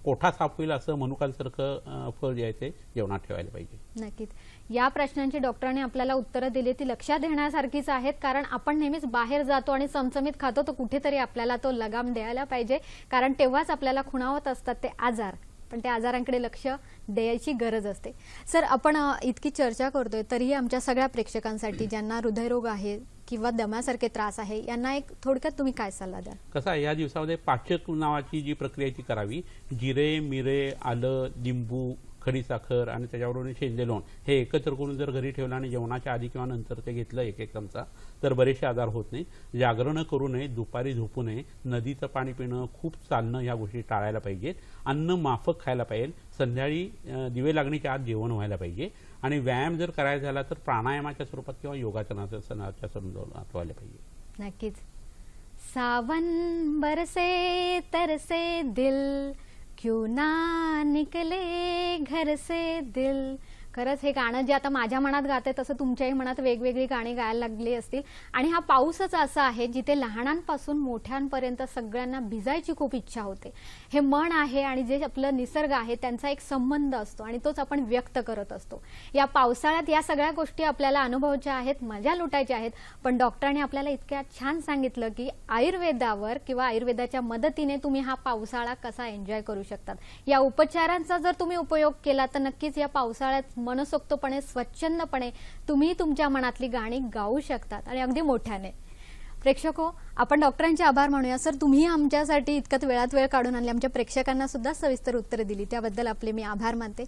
कोठा साफ होईल असं मनुकांसारखं फळ जे आहे ते जेवणात ठेवायला पाहिजे. नक्कीच. या प्रश्नांची डॉक्टरांनी आपल्याला उत्तरं दिली ती लक्षात घेण्यासारखीच आहेत, कारण आपण नेहमीच बाहेर जातो आणि चमचमीत खातो, तर कुठेतरी आपल्याला तो लगाम द्यायला पाहिजे, कारण तेव्हाच आपल्याला खुणावत असतात ते आजार, पण त्या आजारांकडे लक्ष द्यायची गरज असते. सर, आपण इतकी चर्चा करतोय तरीही आमच्या सगळ्या प्रेक्षकांसाठी ज्यांना हृदयरोग आहे किंवा दम्यासारखे त्रास आहे यांना एक थोडक्यात तुम्ही काय सल्ला द्याल? कसं आहे, या दिवसामध्ये पाचक नावाची जी प्रक्रिया ती करावी. जिरे, मिरे, आलं, लिंबू, खडी साखर आणि त्याच्यावरून शेंदे लोण हे एकत्र करून जर घरी ठेवलं आणि जेवणाच्या आधी किंवा नंतर ते घेतलं एक चमचा, तर बरेचसे आजार होत नाही. जागरण करू नये, दुपारी झोपू नये, नदीचं पाणी पिणं, खूप चालणं ह्या गोष्टी टाळायला पाहिजेत. अन्न माफक खायला पाहिजे. संध्याकाळी दिवे लागणीच्या आत जेवण व्हायला पाहिजे आणि व्यायाम जर करायचा झाला तर प्राणायामाच्या स्वरूपात किंवा योगासनाच्या स्वरूपात व्हायला पाहिजे. नक्कीच. सावन बरसे तरसे दिल, क्यों ना निकले घर से दिल. खरंच हे गाणं जे आता माझ्या मनात गाते तसं तुमच्याही मनात वेगवेगळी गाणी गायला लागली असतील. आणि हा पाऊसच असा आहे जिथे लहानांपासून मोठ्यांपर्यंत सगळ्यांना भिजायची खूप इच्छा होते. हे मन आहे आणि जे आपलं निसर्ग आहे त्यांचा एक संबंध असतो आणि तोच आपण व्यक्त करत असतो. या पावसाळ्यात या सगळ्या गोष्टी आपल्याला अनुभवायच्या आहेत, मजा लुटायच्या आहेत. पण डॉक्टरांनी आपल्याला इतक्या छान सांगितलं की आयुर्वेदावर किंवा आयुर्वेदाच्या मदतीने तुम्ही हा पावसाळा कसा एन्जॉय करू शकतात. या उपचारांचा जर तुम्ही उपयोग केला तर नक्कीच या पावसाळ्यात मनसोक्तपणे, स्वच्छंदपणे तुम्ही तुमच्या मनातली गाणी गाऊ शकतात आणि अगदी मोठ्याने. प्रेक्षको, आपण डॉक्टरांचे आभार मानूया. सर, तुम्ही आमच्यासाठी इतक्यात वेळात वेळ काढून आणले, आमच्या प्रेक्षकांना सुद्धा सविस्तर उत्तरे दिली, त्याबद्दल आपले मी आभार मानते.